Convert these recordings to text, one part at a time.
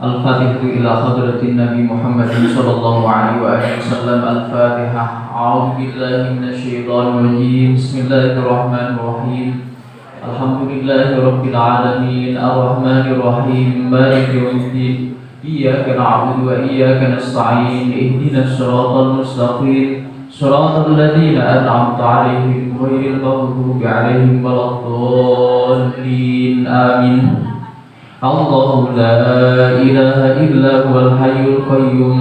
الفاتحة إلى حضرة النبي محمد صلى الله عليه وآله وسلم. الفاتحة. أعوذ بالله من الشيطان الرجيم. بسم الله الرحمن الرحيم. الحمد لله رب العالمين الرحمن الرحيم مالك يوم الدين. إياك نعبد وإياك نستعين. اهدنا الصراط المستقيم صراط الذين أنعمت عليهم غير المغضوب عليهم ولا الضالين. آمين. الله لا إله إلا هو الحي القيوم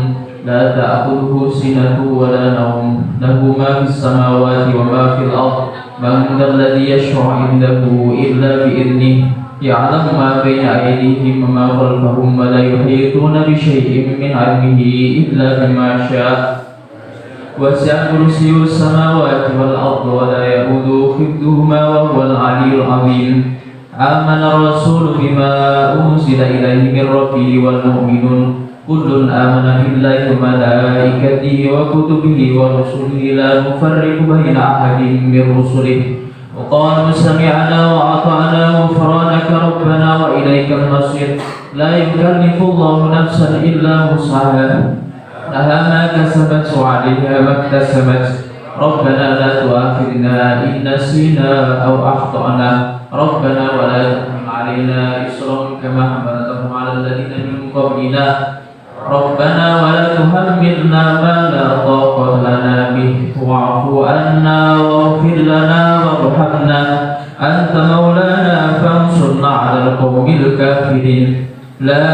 لا تأخذه سنة ولا نوم له ما في السماوات وما في الأرض من ذا الذي يشفع عنده إلا بإذنه يعلم ما بين أيديهم وما خلفهم ولا يحيطون بشيء من علمه إلا بما شاء وسع كرسيه السماوات والأرض ولا يؤوده حفظهما وهو العلي العظيم. آمن الرسول بما أنزل إليه من ربه والمؤمنون كل آمن بالله وملائكته وكتبه ورسله لا نفرق بين أحد من رسله وقالوا سمعنا وأطعنا غفرانك ربنا وإليك المصير. لا يكلف الله نفسا إلا وسعها لها ما كسبت وعليها ما اكتسبت. ربنا لا تؤاخذنا إن نسينا أو أخطأنا ربنا ولا تحمل علينا إصرا كما حملته على الذين من قبلنا ربنا ولا تحملنا ما لا طاقة لنا به واعف عنا واغفر لنا وارحمنا أنت مولانا فانصرنا على القوم الكافرين. لا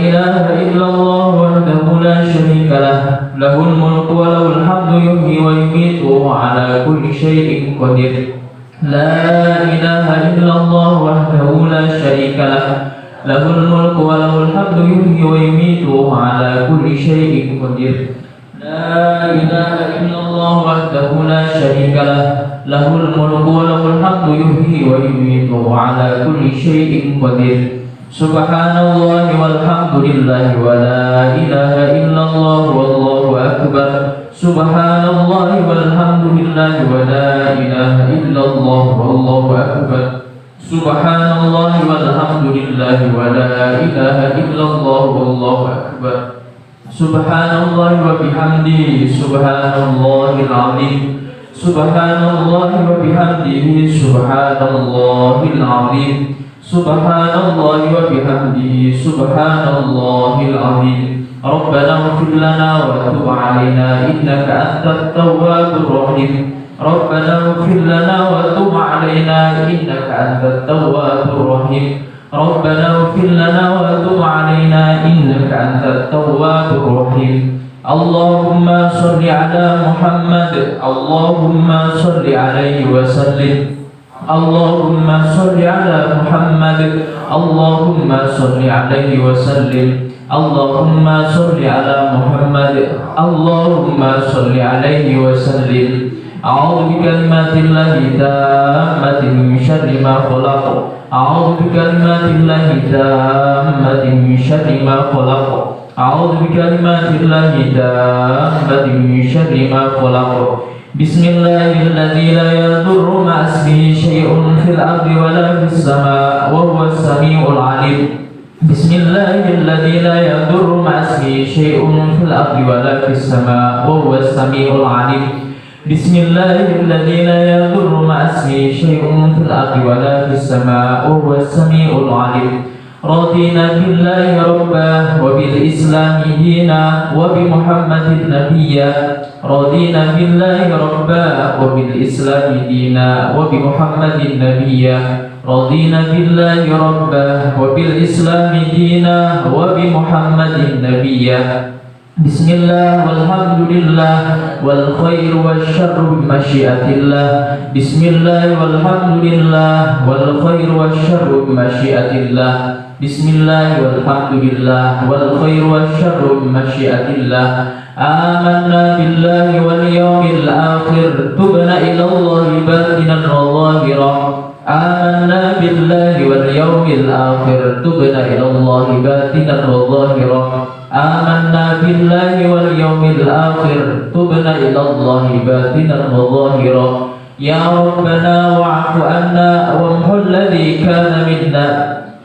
إله إلا الله وحده لا شريك له له الملك وله الحمد يحيي ويميت وهو على كل شيء قدير. لا إله إلا الله وحده لا شريك له له الملك وله الحمد يحيي ويميت وهو على كل شيء قدير. لا إله إلا الله وحده لا شريك له له الملك وله الحمد يحيي ويميت وهو على كل شيء قدير. سبحان الله والحمد لله ولا إله إلا الله والله أكبر. سبحان الله والحمد لله ولا إله إلا الله والله أكبر. سبحان الله والحمد لله ولا إله إلا الله والله أكبر. سبحان الله وبحمده سبحان الله العظيم. سبحان الله وبحمده سبحان الله العظيم. سبحان الله وبحمده سبحان الله العظيم. ربنا اغفر لنا وتب علينا إنك أنت التواب الرحيم. ربنا اغفر لنا وتب علينا إنك أنت التواب الرحيم. ربنا اغفر لنا وتب علينا إنك أنت التواب الرحيم. اللهم صل على محمد اللهم صل عليه وسلم. اللهم صل على محمد اللهم صل عليه وسلم. اللهم صل على محمد اللهم صل عليه وسلم. أعوذ بكلمات الله التامة من شر ما خلق. أعوذ بكلمات الله التامة من شر ما خلق. أعوذ بكلمات الله التامة من شر ما خلق. بسم الله الذي لا يضر مع اسمه شيء في الأرض ولا في السماء وهو السميع العليم. بسم الله الذي لا يضر مع اسمه شيء في الأرض ولا في السماء وهو السميع العليم. بسم الله الذي لا يضر مع اسمه شيء في الأرض ولا في السماء وهو السميع العليم. رضينا بالله ربا وبالإسلام دينا وبمحمد نبيا. رضينا بالله ربا وبالإسلام دينا وبمحمد نبيا. رضينا بالله ربا وبالإسلام دينا وبمحمد نبيا. بسم الله والحمد لله والخير والشر بمشيئة الله. بسم الله والحمد لله والخير والشر بمشيئة الله. بسم الله والحمد لله والخير والشر بمشيئة الله. آمنا بالله واليوم الآخر تبنا إلى الله باطنا وظاهرا. آمنا بالله واليوم الآخر تبنا إلى الله باطنا وظاهرا. آمنا بالله واليوم الآخر تبنا إلى الله باطنا وظاهرا. يا ربنا واعف عنا وامحو الذي كان منا.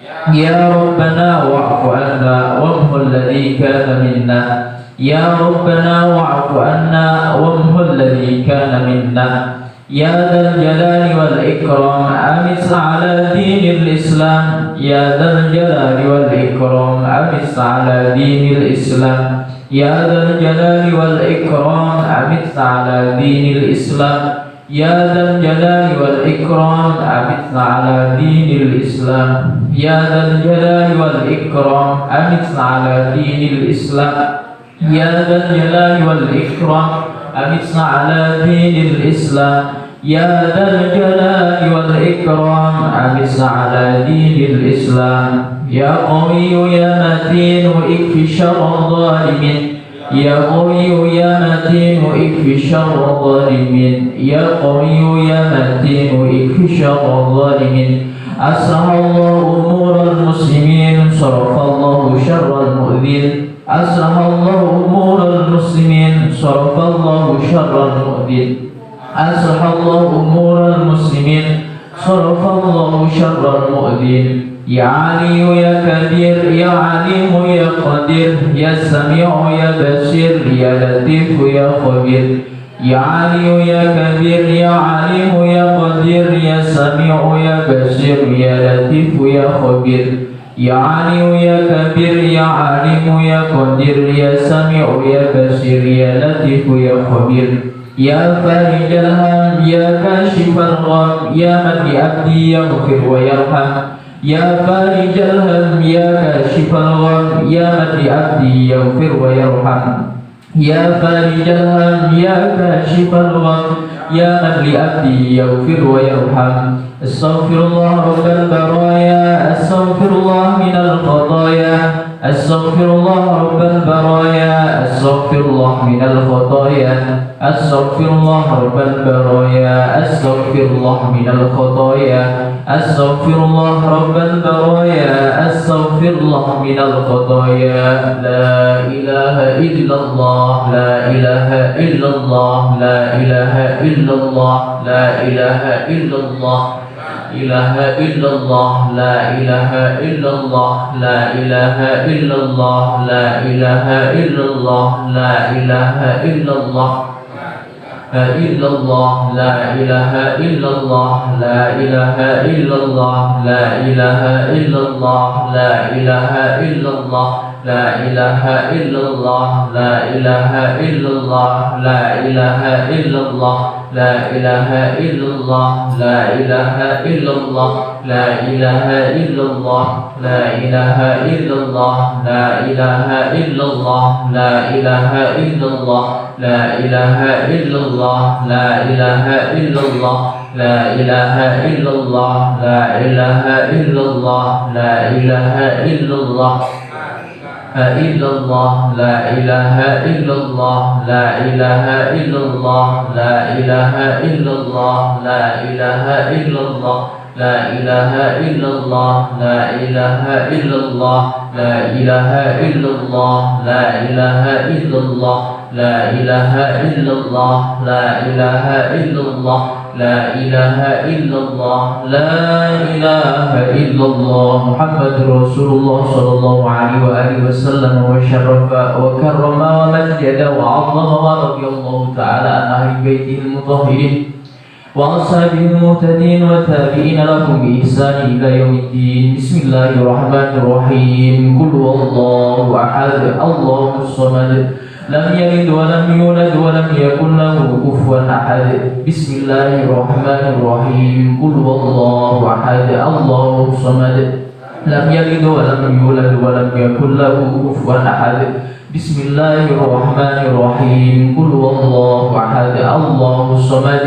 يا يا ربنا واعف عنا وامه الذي كان منا يا ربنا واعف عنا وامه الذي كان منا يا ذا الجلال والإكرام أمس على دين الإسلام يا ذا الجلال والإكرام أمس على دين الإسلام يا ذا الجلال والإكرام أمس على دين الإسلام يا ذا الجلال والإكرام أمس على دين الإسلام يا ذا الجلال والإكرام أمس على دين الإسلام يا ذا الجلال والإكرام أمس على دين الإسلام يا ذا الجلال والإكرام أمس على دين الإسلام يا قوي يا متين اكف شر الظالمين يا قوي يا متين اكف شر الظالمين يا قوي يا متين اكف شر الظالمين أصلح الله أمور المسلمين صرف الله شر المؤذين أصلح الله أمور المسلمين صرف الله شر المؤذين أصلح الله أمور المسلمين صرف الله شر المؤذين يا علي يا كبير يا عليم يا قدير يا سميع يا بشير يا لطيف يا خبير يا علي يا كبير يا عليم يا قدير يا سميع يا بشير يا لطيف يا خبير يا علي يا كبير يا عليم يا قدير يا سميع يا بشير يا لطيف يا خبير يا فارج الهم يا كاشف الغم يا من لعبدي يغفر ويرحم يا فارج الهم يا كاشف الغم يا من لعبدي يغفر ويرحم يا فارج الهم يا كاشف الغم يا من لعبدي يغفر ويرحم استغفر الله رب البرايا استغفر الله من الخطايا استغفر الله رب البرايا استغفر الله من الخطايا استغفر الله رب البرايا استغفر الله من الخطايا استغفر الله رب البرايا استغفر الله من الخطايا لا إله إلا الله لا إله إلا الله لا إله إلا الله لا إله إلا الله إله إلا الله لا إله إلا الله لا إله إلا الله لا إله إلا الله لا إله إلا الله إلا الله لا إله إلا الله لا إله إلا الله لا إله إلا الله لا إله إلا الله لا إله إلا الله لا إله إلا الله لا إله إلا الله لا إله إلا الله لا إله إلا الله لا إله إلا الله لا إله إلا الله لا إله إلا الله لا إله إلا الله لا إله إلا الله لا إله إلا الله لا إله إلا الله لا إله إلا الله لا إله إلا الله إلا الله لا إله إلا الله لا إله إلا الله لا إله إلا الله لا إله إلا الله لا إله إلا الله لا إله إلا الله لا إله إلا الله لا إله إلا الله لا إله إلا الله لا إله إلا الله لا إله إلا الله لا إله إلا الله محمد رسول الله صلى الله عليه وآله وسلم وشرف وكرم ومجد وعظم ورضي الله تعالى عن أهل بيته المطهرين وأصحابه المهتدين والتابعين لهم بإحسان إلى يوم الدين بسم الله الرحمن الرحيم قل هو الله أحد الله الصمد لم يلد ولم يولد ولم يكن له كفوا أحد بسم الله الرحمن الرحيم قل هو الله أحد الله الصمد لم يلد ولم يولد ولم يكن له كفوا أحد بسم الله الرحمن الرحيم قل هو الله أحد الله الصمد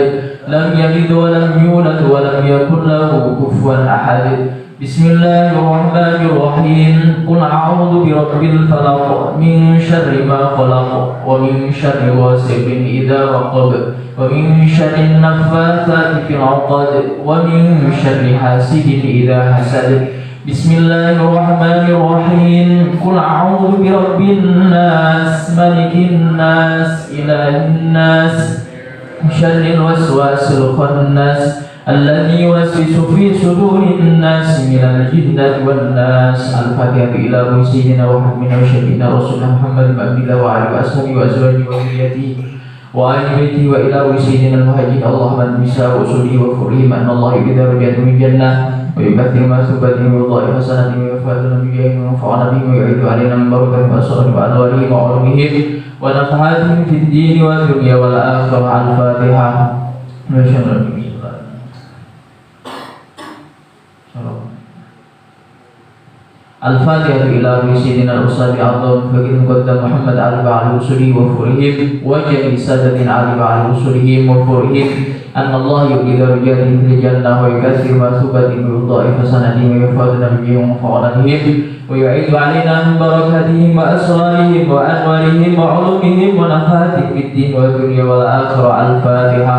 لم يلد ولم يولد ولم يكن له كفوا أحد بسم الله الرحمن الرحيم قل أعوذ برب الفلق من شر ما خلق ومن شر غاسق إذا وقب ومن شر النفاثات في العقد ومن شر حاسد إذا حسد بسم الله الرحمن الرحيم قل أعوذ برب الناس ملك الناس إله الناس من شر الوسواس الخناس الذي يوسوس في صدور الناس من الجنة والناس. الفاتحة إلى سيدنا وحبيبنا وشفيعنا رسولنا محمد بن عبد الله وعلى أصحابه وأزواجه وذريته وآل بيته وإلى سيدنا المهاجرين اللهم النساء وأصوله وفرهم أن الله إذا رجعت من الجنة ويبثر ما ثبتهم ويضاعف حسناتهم ويفادنا بجاههم وينفعنا بهم ويعيد علينا من بركة أسرارهم وأنوارهم وعلومهم ونفحاتهم في الدين والدنيا والآخرة. الفاتحة. الفاتحة إلى سيدنا الأستاذ عبد الفقير المقدم محمد علي على وصولهم وفرهم وجميع سادتنا علي على وصولهم وفرهم أن الله يريد رجالهم في الجنة ويكثر مثوبتهم ويضاعف حسناتهم ويفادنا بهم وينفعنا بهم ويعيد علينا من بركاتهم وأسرارهم وأنوارهم وعلومهم ونفحاتهم في الدين والدنيا والآخرة. الفاتحة.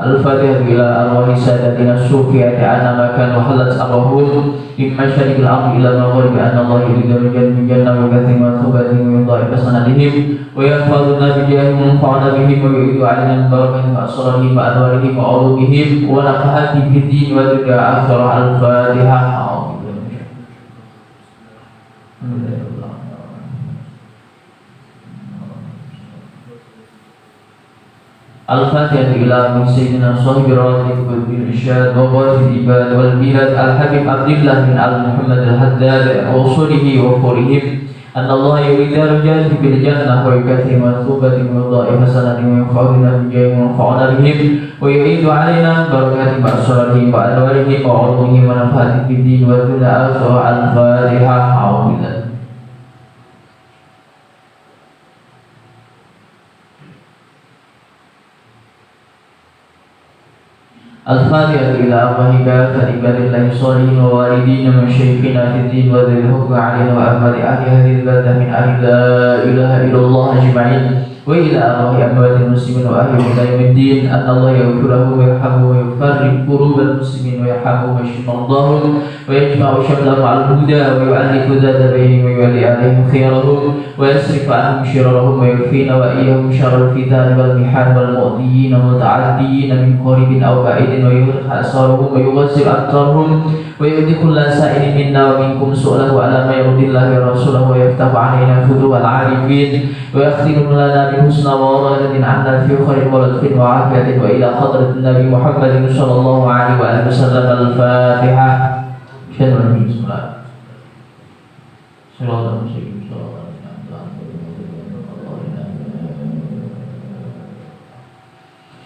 الفاتحة إلى أرواح سادتنا الصوفية أن ما كان وحلت أرواحهم من مشارق الأرض إلى المغرب أن الله يريد رجال من جنة وكثير مثوبتهم ويضاعف حسناتهم ويحفظنا بجاههم وينفعنا بهم ويعيد علينا من بركاتهم وأسرارهم وأنوارهم وعلومهم ونفحاتهم في الدين والدنيا والآخرة. الفاتحة. الفاتحة إلى سيدنا صاحب الراتب بالإرشاد وغاية العباد والبلاد الحبيب عبد الله بن آل محمد الحداد وصوله وفورهم أن الله يريد رجاله بالجنة ويكثر مثوبتهم ويضاعف حسناتهم وينفعنا بجاههم وينفعنا بهم ويعيد علينا بركاتهم وأسرارهم وأنوارهم وعلومهم ونفحاتهم في الدين والدنيا والآخرة. الفاتحة. أعوذ بالله. الفاتحة إلى أرواح كافة عباد الله الصالحين ووالدين ومشايخنا في الدين وذوي الحق علينا وأموال أهل هذه البلدة من أهل لا إله إلا الله أجمعين وإلى أرواح أموات المسلمين وأهل يوم الدين أن الله يغفرهم ويرحمهم ويفرج كروب المسلمين ويرحمهم ويشفي مرضاهم ويجمع شملهم على الهدى ويؤلف ذات بينهم ويولي عليهم خيرهم ويصرف عنهم شرارهم ويكفينا وإياهم شر الفتن والمحن والمؤذيين والمتعدين من قريب أو بعيد ويغرق أسرارهم ويغسل أبصارهم ويؤتي كل سائل منا ومنكم سؤله على ما يرضي الله ورسوله ويفتح علينا فتوح العارفين ويختم لنا بحسنى وراءة عنا في خير ولطف وعافية وإلى حضرة النبي محمد صلى الله عليه وآله وسلم. الفاتحة. بسم الله. صراط المستقيم.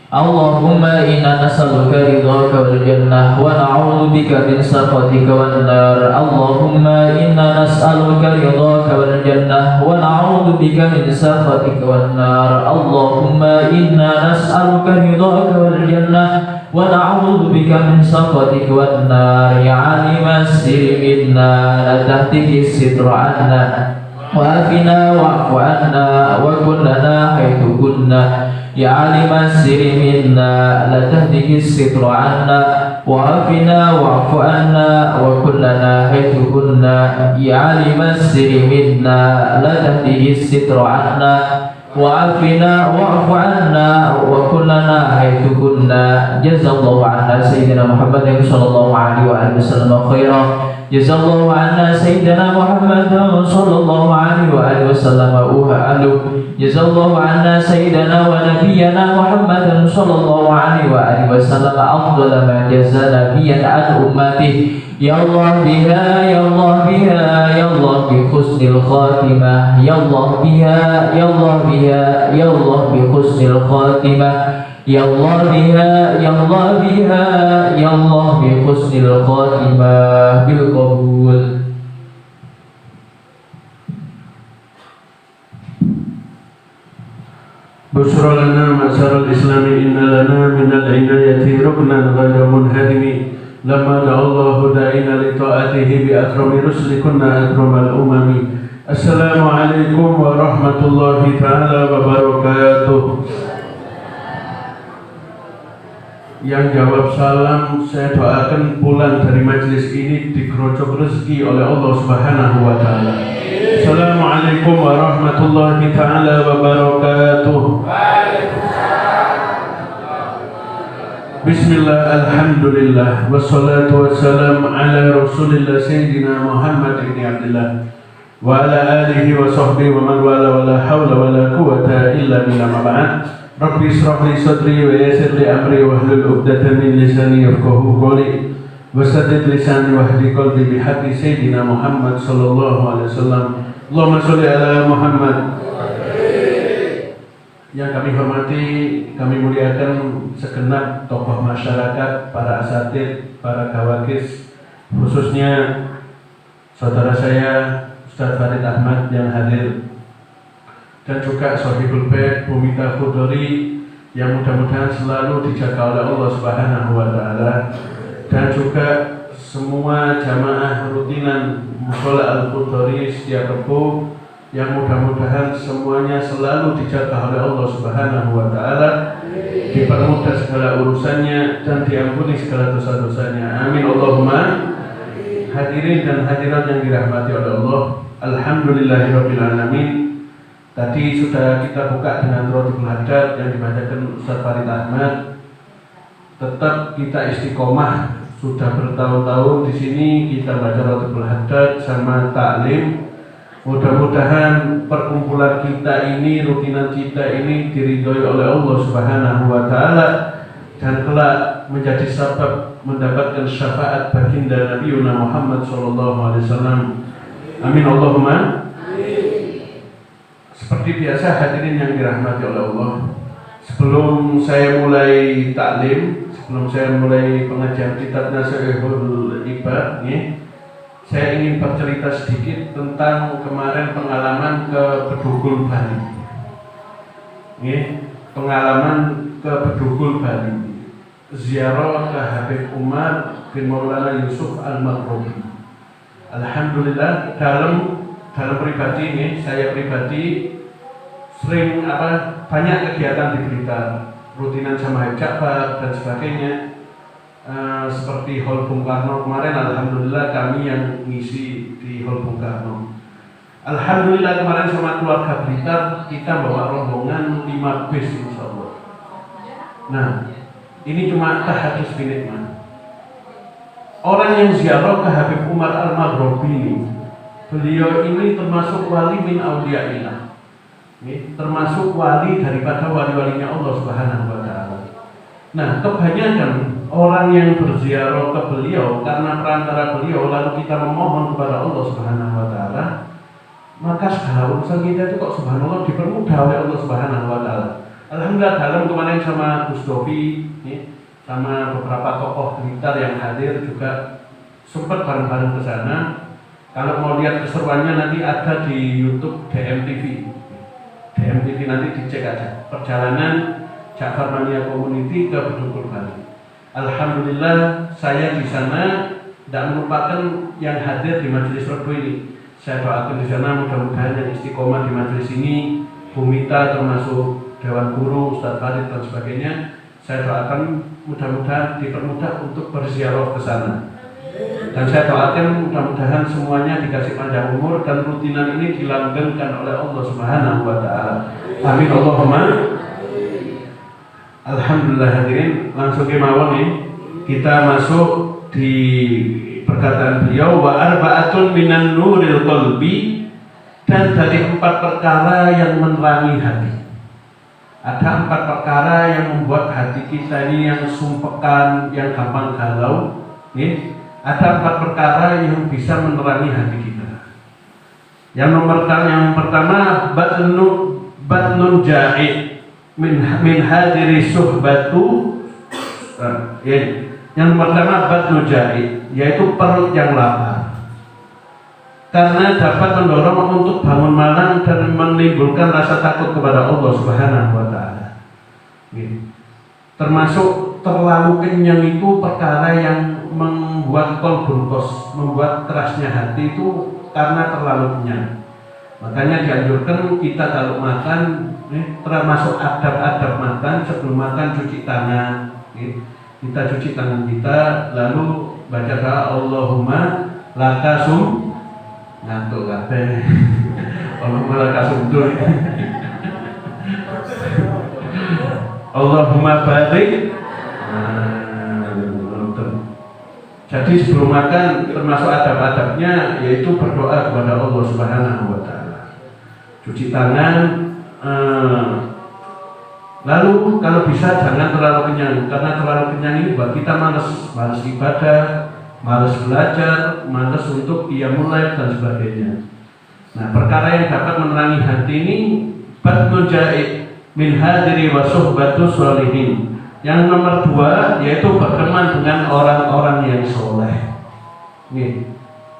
اللهم إنا نسألك رضاك والجنة ونعوذ بك من سخطك والنار. اللهم إنا نسألك رضاك والجنة ونعوذ بك من سخطك والنار. اللهم إنا نسألك رضاك والجنة ونعوذ بك من سخطك والنار. يا عالم السر منا لا تهتك الستر عنا وعافنا واعف عنا وكن لنا حيث كنا. يا عالم السر منا لا تهتك الستر عنا وعافنا واعف عنا وكن لنا حيث كنا. يا عالم السر منا لا تهتك الستر عنا وعافنا واعف عنا وكن لنا حيث كنا. جزا الله عنا سيدنا محمد صلى الله عليه وآله وسلم خيرا. جزا الله عنا سيدنا محمد صلى الله عليه وآله وسلم أهله. جزا الله عنا سيدنا ونبينا محمد صلى الله عليه وآله وسلم أفضل ما جزى نبيا عن أمته. يا الله بها يا الله بها يا الله بحسن الخاتمة. يا الله بها يا الله بها يا الله بحسن الخاتمة. يا الله بها يا الله بها يا الله بحسن الخاتمة بالقبول. بشرى لنا معشر الإسلام إن لنا من العناية ركنا غير منهدم. لما دعا الله داعينا لطاعته بأكرم رسل كنا أكرم الأمم. السلام عليكم ورحمة الله تعالى وبركاته. Yang jawab salam saya doakan pulang dari majelis ini digerocok rezeki oleh Allah Subhanahu wa taala. Assalamualaikum warahmatullahi taala wabarakatuh. Bismillah, alhamdulillah, wassalatu wassalamu ala rasulillah sayyidina Muhammad ibn Abdullah wa ala alihi wa sahbihi wa man wala wa la hawla wa la quwata illa billah, ma ba'd. Rabbi israh li sadri wa yassir li amri wa hlul 'uqdatam min lisani yafqahu qawli wa saddid lisani wa hdi qalbi bi haqqi sayyidina Muhammad sallallahu alaihi wasallam. Allahumma shalli ala Muhammad. Yang kami hormati, kami muliakan segenap tokoh masyarakat, para asatid, para gawakis, khususnya saudara saya Ustaz Farid Ahmad yang hadir, dan juga Sohibul Bait Bumita Khudori yang mudah-mudahan selalu dijaga oleh Allah Subhanahu wa taala, dan juga semua jamaah rutinan Mushola Al-Khudori setiap Rebo yang mudah-mudahan semuanya selalu dijaga oleh Allah Subhanahu wa taala, dipermudah segala urusannya dan diampuni segala dosa-dosanya. Amin Allahumma. Hadirin dan hadirat yang dirahmati oleh Allah, alhamdulillahirabbil alamin. Tadi sudah kita buka dengan Rotul Haddad yang dibacakan Ustaz Farid Ahmad. Tetap kita istiqomah, sudah bertahun-tahun di sini kita baca Rotul Haddad sama taklim. Mudah-mudahan perkumpulan kita ini, rutinan kita ini diridhoi oleh Allah Subhanahu wa taala dan kelak menjadi sebab mendapatkan syafaat baginda Nabi Muhammad sallallahu alaihi wasallam. Amin Allahumma. Seperti biasa hadirin yang dirahmati oleh Allah, sebelum saya mulai taklim, sebelum saya mulai pengajian kitab Nasihatul Ibad, saya ingin bercerita sedikit tentang kemarin pengalaman ke Bedugul Bali. Pengalaman ke Bedugul Bali, ziarah ke Habib Umar bin Maulana Yusuf Al-Maghrobi. Alhamdulillah, dalam pribadi ini, saya pribadi sering banyak kegiatan di Blitar, rutinan sama Ja'far dan sebagainya. Seperti Hall Bung Karno kemarin, alhamdulillah kami yang ngisi di Hall Bung Karno. Alhamdulillah kemarin sama keluarga Blitar kita bawa rombongan 5 bis insyaallah. Nah, ini cuma tahadus binikmat. Orang yang ziarah ke Habib Umar Al-Maghrobi ini, beliau ini termasuk wali min auliyaillah, termasuk wali daripada wali-walinya Allah Subhanahu wa taala. Nah, kebanyakan orang yang berziarah ke beliau karena perantara beliau lalu kita memohon kepada Allah Subhanahu wa taala, maka segala urusan kita itu kok subhanallah dipermudah oleh Allah Subhanahu wa taala. Alhamdulillah dalam kemarin sama Gus Dovi, sama beberapa tokoh Blitar yang hadir juga sempat bareng-bareng ke sana. Kalau mau lihat keseruannya nanti ada di YouTube DMTV. DMTV nanti dicek aja. Perjalanan Ja'far Mania Community ke Bedugul Bali. Alhamdulillah saya di sana tidak melupakan yang hadir di majelis Rebo ini. Saya doakan di sana mudah-mudahan yang istiqomah di majelis ini, Bumita termasuk Dewan Guru, Ustaz Farid dan sebagainya. Saya doakan mudah-mudahan dipermudah untuk berziarah ke sana. Dan saya doakan mudah-mudahan semuanya dikasih panjang umur dan rutinan ini dilanggengkan oleh Allah Subhanahu wa taala. Amin Allahumma. Alhamdulillah hadirin, langsung kemawon nih. Kita masuk di perkataan beliau, wa arba'atun minan nuril qalbi, dan dari 4 perkara yang menerangi hati. Ada 4 perkara yang membuat hati kita ini yang sumpekan, yang gampang galau. Ada 4 perkara yang bisa menerangi hati kita. Yang pertama batnun ja'i min hadiri suhbatu. Yang pertama batnun ja'i, yaitu perut yang lapar. Karena dapat mendorong untuk bangun malam dan menimbulkan rasa takut kepada Allah Subhanahu wa taala. Termasuk terlalu kenyang itu perkara yang membuat kolbun kos, membuat kerasnya hati itu karena terlalu kenyang. Makanya dianjurkan kita kalau makan, termasuk adab-adab makan, sebelum makan cuci tangan, Kita cuci tangan kita, lalu baca doa Allahumma lakasum ngantuk kabeh. Allahumma lakasum tur. Allahumma barik. Jadi sebelum makan termasuk adab-adabnya yaitu berdoa kepada Allah Subhanahu wa taala. Cuci tangan, lalu kalau bisa jangan terlalu kenyang, karena terlalu kenyang ini buat kita malas ibadah, malas belajar, malas untuk mulai dan sebagainya. Nah, perkara yang dapat menerangi hati ini batnul ja'i min hadiri wa suhbatus sholihin. Yang nomor 2 yaitu berteman dengan orang-orang yang soleh. Nih,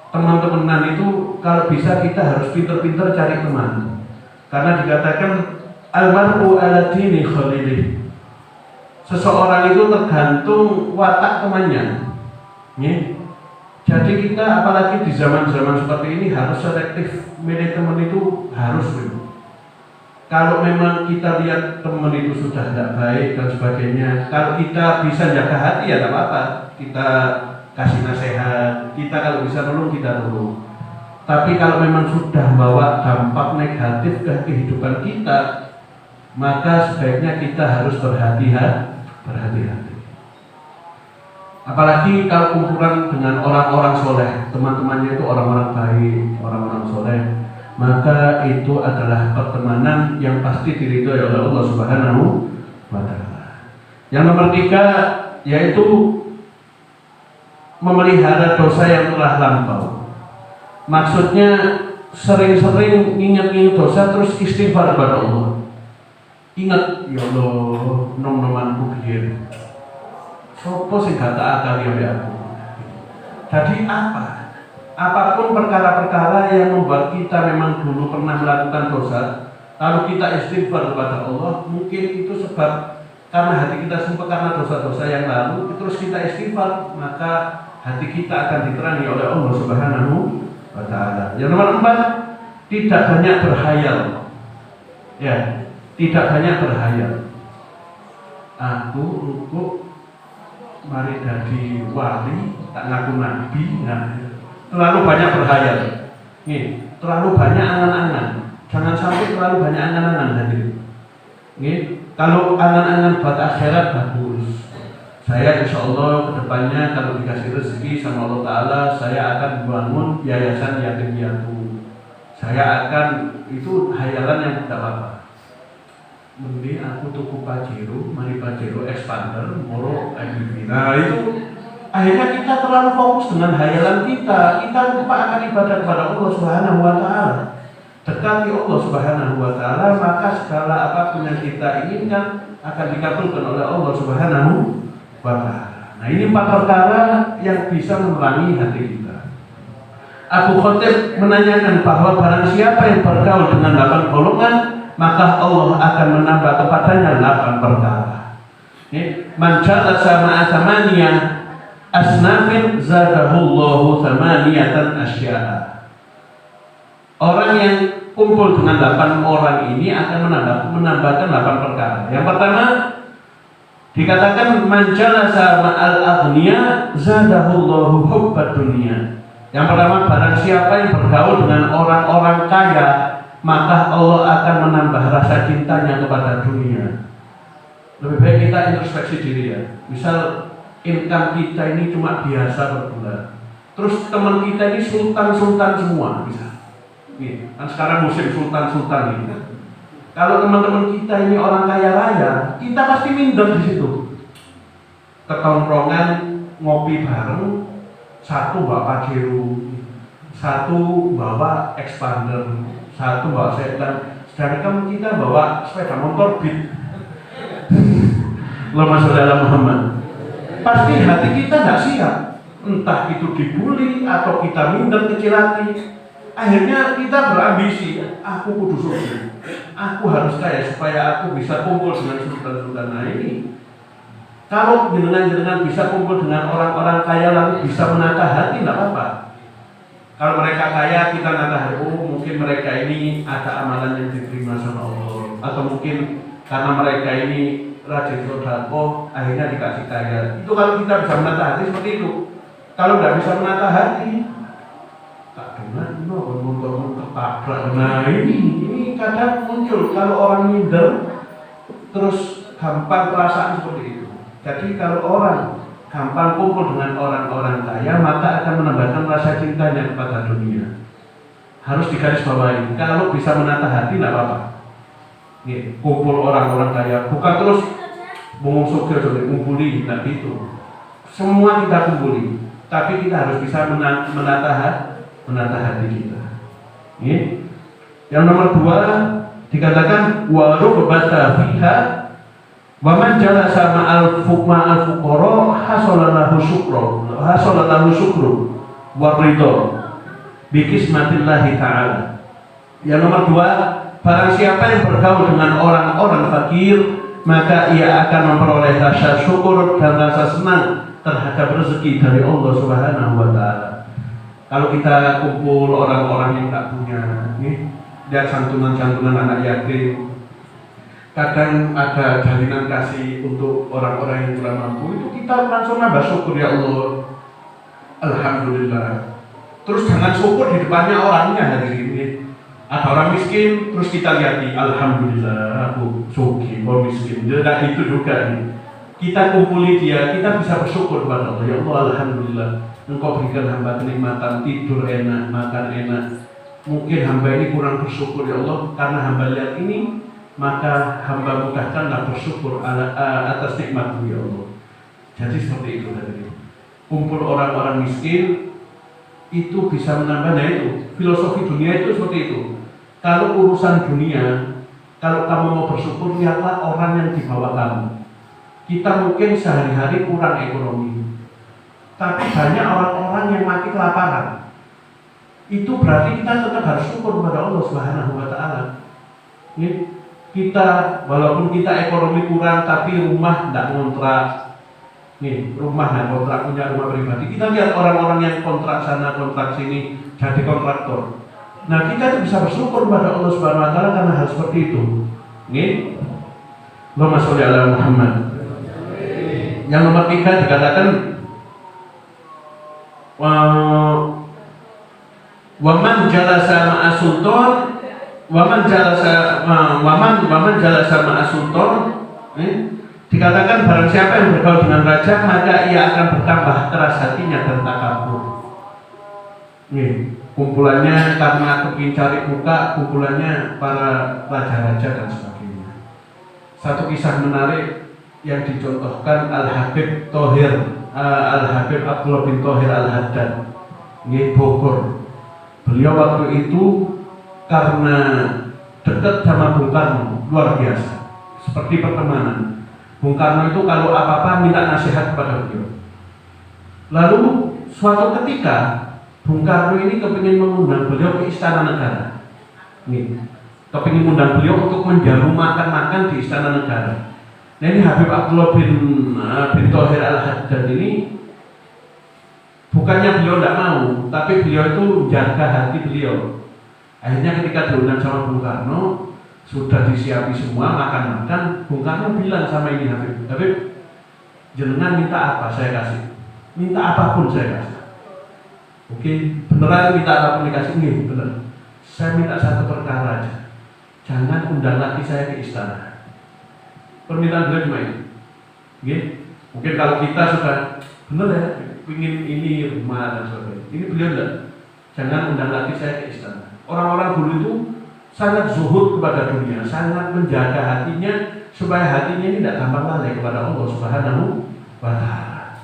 teman-temanan itu kalau bisa kita harus pintar-pintar cari teman. Karena dikatakan almar'u ala dini khalilih. Seseorang itu tergantung watak temannya. Nih. Jadi kita apalagi di zaman-zaman seperti ini harus selektif milih teman itu harus. Kalau memang kita lihat teman itu sudah tidak baik dan sebagainya, kalau kita bisa jaga hati ya tidak apa-apa. Kita kasih nasihat, kita kalau bisa tolong kita tolong. Tapi kalau memang sudah bawa dampak negatif ke kehidupan kita, maka sebaiknya kita harus berhati-hati. Apalagi kalau kumpulan dengan orang-orang soleh, teman-temannya itu orang-orang baik, orang-orang soleh, maka itu adalah pertemanan yang pasti diridhoi oleh Allah Subhanahu wa taala. Yang nomor 3 yaitu memelihara dosa yang telah lampau. Maksudnya sering-sering ingat-ingat dosa terus istighfar kepada Allah. Ingat, ya Allah, nom-nomanku biyen. Sopo sing gak tak akali aku. Jadi apa? Apapun perkara-perkara yang membuat kita memang dulu pernah melakukan dosa, lalu kita istighfar kepada Allah, mungkin itu sebab karena hati kita sumpah karena dosa-dosa yang lalu, terus kita istighfar, maka hati kita akan diterangi oleh Allah Subhanahu wa taala. Yang nomor 4, tidak banyak berhayal. Ya, tidak banyak berhayal. Aku mari dadi wali, tak ngaku nabi, nah. Terlalu banyak berhayal, nih, terlalu banyak angan-angan. Jangan sampai terlalu banyak angan-angan hadir. Nih, kalau angan-angan buat akhirat bagus. Saya insya Allah kedepannya kalau dikasih rezeki sama Allah Taala, saya akan membangun yayasan yatim piatu. Saya akan itu hayalan yang tidak apa-apa. Mending aku tuku Pajero, mari Pajero expander, moro nah itu. Akhirnya kita terlalu fokus dengan hayalan kita lupa akan ibadah kepada Allah Subhanahu wa taala. Dekati Allah Subhanahu wa taala, maka segala apapun yang kita inginkan akan dikabulkan oleh Allah Subhanahu wa taala. Nah, ini 4 perkara yang bisa memerangi hati kita. Abu Khatib menanyakan bahwa barang siapa yang bergaul dengan 8 golongan, maka Allah akan menambah kepadanya 8 perkara. Man jalasa ma'a thamaniyah asnafin zadahullahu thamaniyatan asya'a. Orang yang kumpul dengan 8 orang ini akan menambahkan 8 perkara. Yang pertama dikatakan man jalasa ma'al aghniya zadahullahu hubbad dunya. Yang pertama, barang siapa yang bergaul dengan orang-orang kaya, maka Allah akan menambah rasa cintanya kepada dunia. Lebih baik kita introspeksi diri ya. Misal income kita ini cuma biasa per bulan. Terus teman kita ini sultan-sultan semua bisa. Nih, kan sekarang musim sultan-sultan ini. Kalau teman-teman kita ini orang kaya raya, kita pasti minder di situ. Ketongkrongan ngopi bareng, satu bawa Pajero, satu bawa expander, satu bawa sedan, sedangkan kita bawa sepeda motor Beat. Allahumma sholli ala Muhammad. Pasti hati kita tidak siap, entah itu dibully atau kita minder kecil hati. Akhirnya kita berambisi, aku kudu sukses, aku harus kaya supaya aku bisa kumpul dengan sultan-sultan. Nah ini, kalau jenengan bisa kumpul dengan orang-orang kaya lalu bisa menata hati, tidak apa-apa. Kalau mereka kaya, kita nata hati, oh mungkin mereka ini ada amalan yang diterima sama Allah, atau mungkin karena mereka ini rajin sedekah, akhirnya dikasih kaya. Itu kalau kita bisa menata hati seperti itu. Kalau nggak bisa menata hati, tak dengar, muntah-muntah tabrak. Nah ini kadang muncul kalau orang minder, terus gampang perasaan seperti itu. Jadi kalau orang gampang kumpul dengan orang-orang kaya, maka akan menambahkan rasa cintanya kepada dunia. Harus digarisbawahi. Kalau bisa menata hati, tidak apa-apa. Nih, kumpul orang-orang kaya, bukan terus mengusuk kumpuli, tidak gitu. Semua kita kumpuli, tapi kita harus bisa menata hati kita. Nih. Yang nomor 2 dikatakan waru bata fiha wa man jalasa ma'al fuqara hasalalahu syukru waridho bikismatillahi ta'ala. Yang nomor 2, barang siapa yang bergaul dengan orang-orang fakir, maka ia akan memperoleh rasa syukur dan rasa senang terhadap rezeki dari Allah Subhanahu wa Ta'ala. Kalau kita kumpul orang-orang yang tak punya, nih, lihat santunan-santunan anak yatim, kadang ada jalinan kasih untuk orang-orang yang kurang mampu, itu kita langsung nambah syukur, ya Allah, alhamdulillah. Terus jangan syukur di depannya orangnya hadirin ini. Ada orang miskin, terus kita lihat, alhamdulillah aku sugih, aku miskin. Jadi itu juga nih. Kita kumpuli dia, kita bisa bersyukur kepada Allah. Ya Allah, alhamdulillah, Engkau berikan hamba kenikmatan, tidur enak, makan enak. Mungkin hamba ini kurang bersyukur, ya Allah, karena hamba lihat ini, maka hamba mudahkanlah bersyukur atas nikmat-Mu, ya Allah. Jadi seperti itu hadirin. Kumpul orang-orang miskin itu bisa menambah, nah itu filosofi dunia itu seperti itu. Kalau urusan dunia, kalau kamu mau bersyukur, lihatlah orang yang di bawah kamu. Kita mungkin sehari-hari kurang ekonomi, tapi banyak orang-orang yang mati kelaparan. Itu berarti kita tetap harus syukur kepada Allah Subhanahu wa Ta'ala. Kita walaupun kita ekonomi kurang, tapi rumah tidak ngontrak. Nih, rumah dan kontrak, punya rumah pribadi. Kita lihat orang-orang yang kontrak sana, kontrak sini, jadi kontraktor. Nah, kita tuh bisa bersyukur kepada Allah Subhanahu wa Ta'ala karena hal seperti itu. Nih, Allahumma sholli ala Muhammad. Yang nomor 3 dikatakan wa man jalasa ma'a sultan wa man jalasa ma'a sultan, dikatakan barang siapa yang bergaul dengan raja, maka ia akan bertambah keras hatinya dan takabur. Kumpulannya karena kepingin cari muka, kumpulannya para raja-raja dan sebagainya. Satu kisah menarik yang dicontohkan Al-Habib Abdullah bin Thohir Al-Haddad, Bogor. Beliau waktu itu karena dekat sama Bung Karno, luar biasa, seperti pertemanan. Bung Karno itu kalau apa-apa minta nasihat kepada beliau. Lalu suatu ketika Bung Karno ini kepingin mengundang beliau ke Istana Negara. Kepingin mengundang beliau untuk menjamu makan-makan di Istana Negara. Nah ini Habib Abdullah bin Thohir Al-Haddad ini, bukannya beliau tidak mau, tapi beliau itu menjaga hati beliau. Akhirnya ketika diundang sama Bung Karno, sudah disiapi semua makan-makan, Bung Karno bilang sama ini Habib, jenengan minta apa saya kasih, minta apapun saya kasih. Oke, beneran minta apapun dikasih? Nih, bener. Saya minta satu perkara aja, jangan undang lagi saya ke istana. Permintaan beliau cuma ini. Mungkin kalau kita sudah bener ya, ingin ini rumah dan sebagainya. Ini beliau enggak, jangan undang lagi saya ke istana. Orang-orang dulu itu sangat zuhud kepada dunia, sangat menjaga hatinya supaya hatinya ini tidak gampang lalai kepada Allah Subhanahu wa Ta'ala.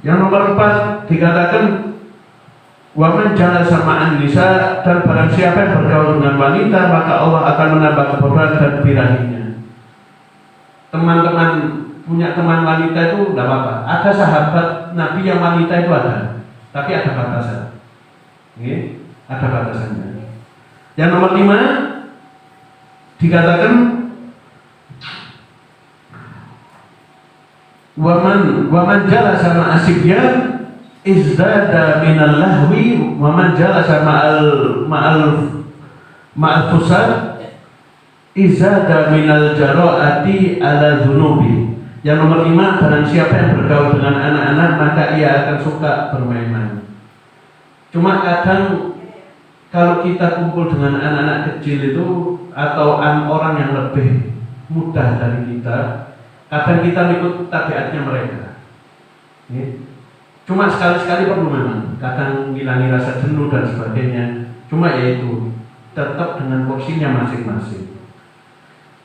Yang nomor 4 dikatakan wa man jalasa ma'an nisa, dan barang siapa yang bergaul dengan wanita, maka Allah akan menambah kebodohan dan birahinya. Teman-teman punya teman wanita itu tidak apa-apa. Ada sahabat Nabi yang wanita itu ada, tapi ada batasan. Ada batasannya. Yang nomor 5 dikatakan waman jalasa ma'a sibyan izdada minal lahwi waman jalasa ma'al fusad izada minal jara'ati ala dzunubi. Yang nomor 5, barang siapa yang bergaul dengan anak-anak maka ia akan suka bermain-main. Cuma kadang kalau kita kumpul dengan anak-anak kecil itu atau orang yang lebih muda dari kita, kadang kita ikut tabiatnya mereka. Cuma sekali-sekali perlu memang, kadang ngilangi rasa jenuh dan sebagainya. Cuma yaitu tetap dengan porsinya masing-masing.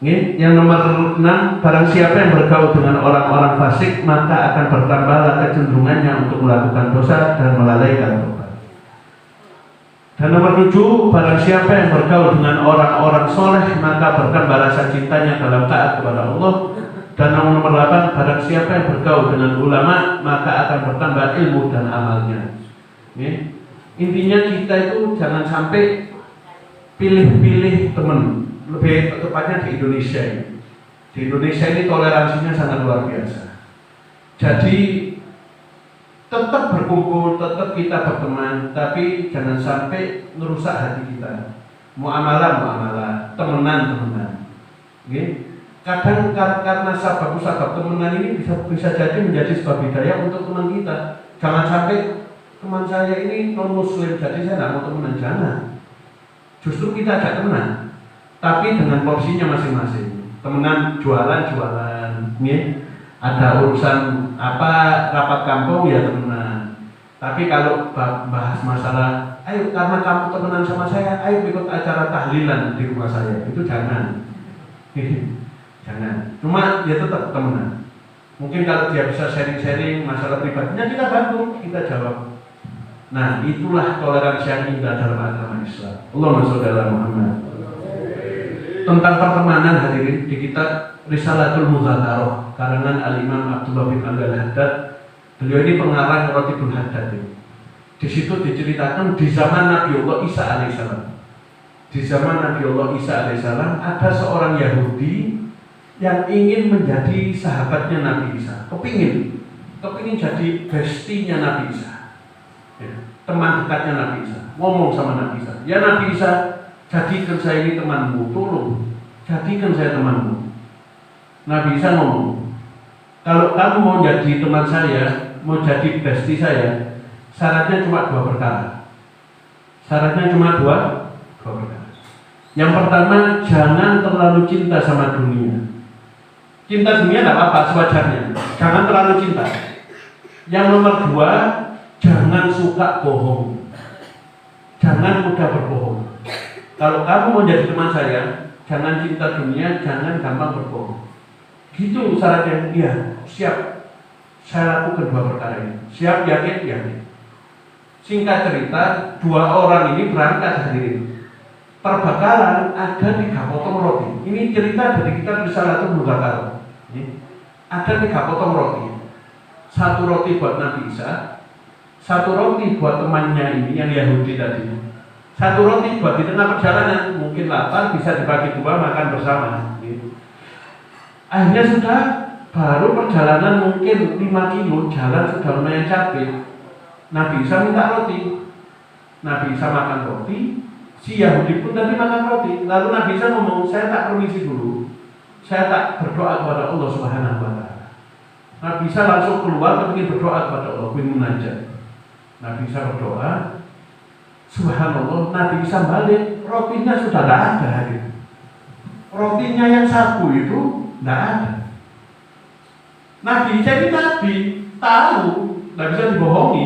Yang nomor 6, barang siapa yang bergaul dengan orang-orang fasik maka akan bertambahlah kecenderungannya untuk melakukan dosa dan melalaikan tobat. Dan nomor 7, barang siapa yang bergaul dengan orang-orang soleh maka bertambah rasa cintanya dalam taat kepada Allah. Dan nomor 8, barang siapa yang bergaul dengan ulama maka akan bertambah ilmu dan amalnya. Intinya kita itu jangan sampai pilih-pilih teman. Lebih tepatnya di Indonesia ini. Di Indonesia ini toleransinya sangat luar biasa. Jadi tetap berkumpul, tetap kita berteman, tapi jangan sampai merusak hati kita. Muamalah, temenan. Kadang karena sahabat temenan ini bisa jadi menjadi sebab hidayah untuk teman kita. Jangan sampai teman saya ini non muslim, jadi saya tidak mau temenan, jangan. Justru kita ajak temenan, tapi dengan porsinya masing-masing. Temenan jualan, ada urusan rapat kampung ya temenan. Tapi kalau bahas masalah, ayo karena kamu temenan sama saya, ayo ikut acara tahlilan di rumah saya, itu jangan. Jangan. Cuma ya tetap temenan. Mungkin kalau dia bisa sharing-sharing masalah pribadinya, kita bantu, kita jawab. Nah, itulah toleransi yang indah dalam agama Islam. Allahumma sholli ala Muhammad. Tentang pertemanan hadirin di kitab Risalatul Mudzakarah karangan Al-Imam Abdullah bin Al-Haddad. Beliau ini pengarang Ratibul Haddad. Di situ diceritakan di zaman Nabiullah Isa alaihissalam. Di zaman Nabiullah Isa alaihissalam ada seorang Yahudi yang ingin menjadi sahabatnya Nabi Isa. Kepingin jadi bestinya Nabi Isa. Teman dekatnya Nabi Isa. Ngomong sama Nabi Isa, "Ya Nabi Isa, jadikan saya ini temanmu, tolong jadikan saya temanmu." Nabi Isa ngomong, "Kalau kamu mau jadi teman saya, mau jadi bestie saya, syaratnya cuma dua perkara. Yang pertama, jangan terlalu cinta sama dunia. Cinta dunia tidak apa-apa, sewajarnya. Jangan terlalu cinta. Yang nomor 2, jangan suka bohong. Jangan mudah berbohong. Kalau kamu mau jadi teman saya, jangan cinta dunia, jangan gampang berbohong." Gitu syaratnya. Iya, siap. Saya lakukan dua perkara ini. Siap, yakin. Singkat cerita, 2 orang ini berangkat hadirin. Perbekalan ada 3 potong roti. Ini cerita dari kitab Risalatul Mudzakarah. Ada 3 potong roti. 1 roti buat Nabi Isa, 1 roti buat temannya ini yang Yahudi tadi. 1 roti buat di tengah perjalanan, mungkin lapar bisa dibagi 2 makan bersama. Akhirnya sudah baru perjalanan mungkin 5 kilo jalan sudah lumayan capek. Nabi Isa minta roti. Nabi Isa makan roti. Si Yahudi pun tadi makan roti. Lalu Nabi Isa ngomong, "Saya tak permisi dulu. Saya tak berdoa kepada Allah Subhanahu wa taala." Nabi Isa langsung keluar ingin berdoa kepada Allah, ingin munajat. Nabi Isa berdoa, subhanallah, Nabi Isa balik, rotinya sudah tidak ada. Rotinya yang 1 itu tidak ada. Nabi Isa ini Nabi, tahu, tidak bisa dibohongi.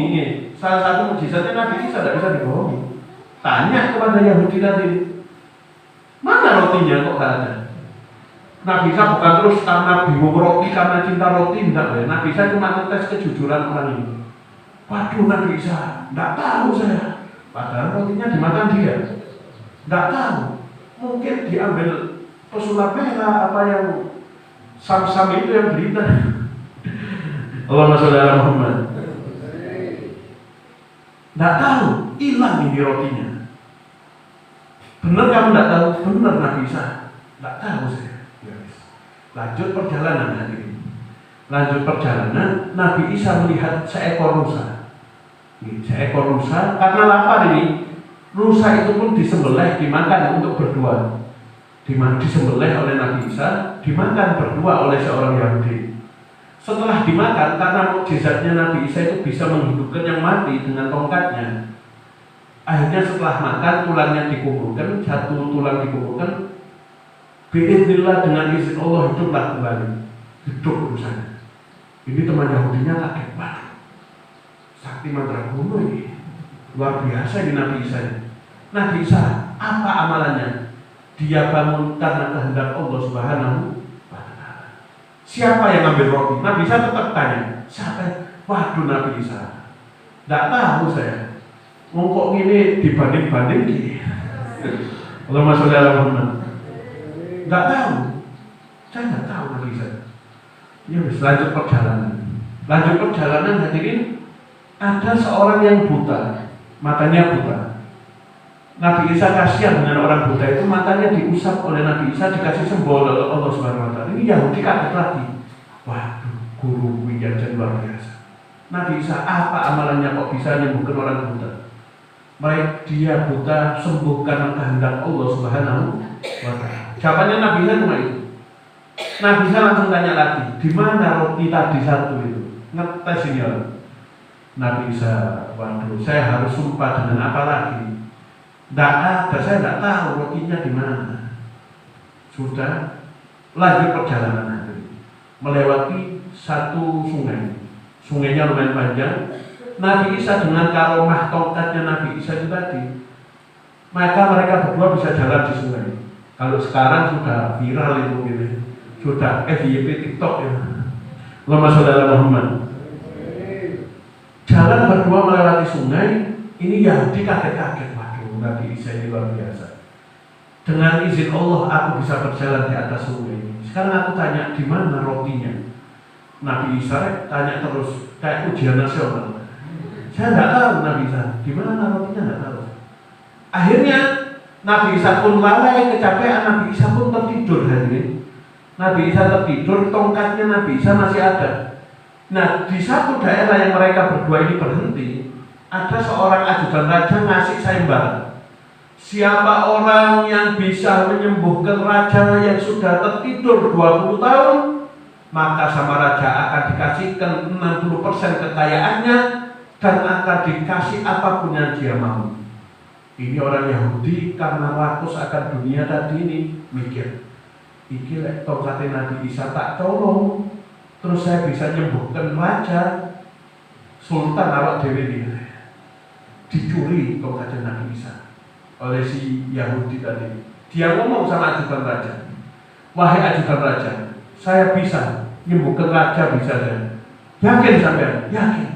Salah satu mukjizatnya Nabi Isa tidak bisa dibohongi. Tanya kepada Yahudi tadi, "Mana rotinya kok tidak ada?" Nabi Isa bukan terus karena bingung roti, karena cinta roti, tidak ya. Nabi Isa cuma ngetes kejujuran orang ini. "Waduh Nabi Isa, tidak tahu saya." Padahal rotinya dimakan dia. Tidak tahu. Mungkin diambil pesulap merah apa yang sam-sam itu yang berita. Allahumma sholli ala Muhammad. Tidak tahu, hilang ini rotinya. Benar kamu tidak tahu? Benar Nabi Isa. Tidak tahu saya. Lanjut perjalanan hadirin. Nabi Isa melihat seekor rusa. Seekor rusa, karena lapar ini, rusa itu pun disembelih, dimakan untuk berdua. disembelih oleh Nabi Isa, dimakan berdua oleh seorang Yahudi. Setelah dimakan, karena mukjizatnya Nabi Isa itu bisa menghidupkan yang mati dengan tongkatnya. Akhirnya setelah makan, tulangnya dikumpulkan, satu tulang dikumpulkan. Biiznillah, dengan izin Allah hiduplah kembali. Hidup urusannya. Ini teman Yahudinya kaget banget. Sakti mandraguna ini. Luar biasa ini Nabi Isa. Nabi Isa, apa amalannya? Dia bangun karena kehendak Allah Subhanahu wa Ta'ala. Siapa yang ambil roti? Nabi Isa tetap tanya. Siapa? Waduh, Nabi Isa. Tidak tahu saya. Ngomong ini dibanding-banding di. Allahumma sholli ala Muhammad. Tidak tahu. Saya tidak tahu Nabi Isa. Ya wis, lanjut perjalanan. Lanjut perjalanan, hadirin. Ada seorang yang buta, matanya buta. Nabi Isa kasihan dengan orang buta itu, matanya diusap oleh Nabi Isa, dikasih sembuh oleh Allah Subhanahu wa Ta'ala. Ini Yahudi kaget lagi. Waduh, guru jajan luar biasa. Nabi Isa, apa amalannya kok bisa menyembuhkan orang buta? Baik, dia buta sembuh karena kehendak Allah Subhanahu wa Ta'ala. Jawabannya Nabi Isa cuma itu. Nabi Isa langsung tanya lagi, di mana roti tadi satu itu? Ngetes ini orang. Nabi Isa, waduh, saya harus sumpah dengan apa lagi? Tidak ada, saya tidak tahu rotinya di mana. Sudah, lanjut perjalanan nanti, melewati satu sungai. Sungainya lumayan panjang. Nabi Isa dengan karomah tongkatnya Nabi Isa itu tadi, maka mereka berdua bisa jalan di sungai. Kalau sekarang sudah viral itu gitu, sudah FYP TikTok ya. Allahumma sholli ala Muhammad. Jalan berdua melewati sungai. Ini Yahudi kaget-kaget. Nabi Isa ini luar biasa. Dengan izin Allah aku bisa berjalan di atas sungai ini. Sekarang aku tanya, di mana rotinya? Nabi Isa tanya terus, kayak ujian nasional. Saya tidak tahu Nabi Isa, di mana rotinya tidak tahu. Akhirnya Nabi Isa pun lalai, kecapean. Nabi Isa pun tertidur hadirin. Nabi Isa tertidur, tongkatnya Nabi Isa masih ada. Nah, di satu daerah yang mereka berdua ini berhenti, ada seorang ajudan raja ngasih sayembara. Siapa orang yang bisa menyembuhkan raja yang sudah tertidur 20 tahun, maka sama raja akan dikasihkan 60% kekayaannya dan akan dikasih apapun yang dia mau. Ini orang Yahudi karena rakus akan dunia tadi ini mikir, iki lek tongkatnya Nabi Isa tak colong, terus saya bisa menyembuhkan raja, sultan awak dewe ini. Dicuri tongkatnya Nabi Isa oleh si Yahudi tadi. Dia ngomong sama ajudan raja, wahai ajudan raja, saya bisa menyembuhkan raja, bisa saya. Yakin sampean? Yakin.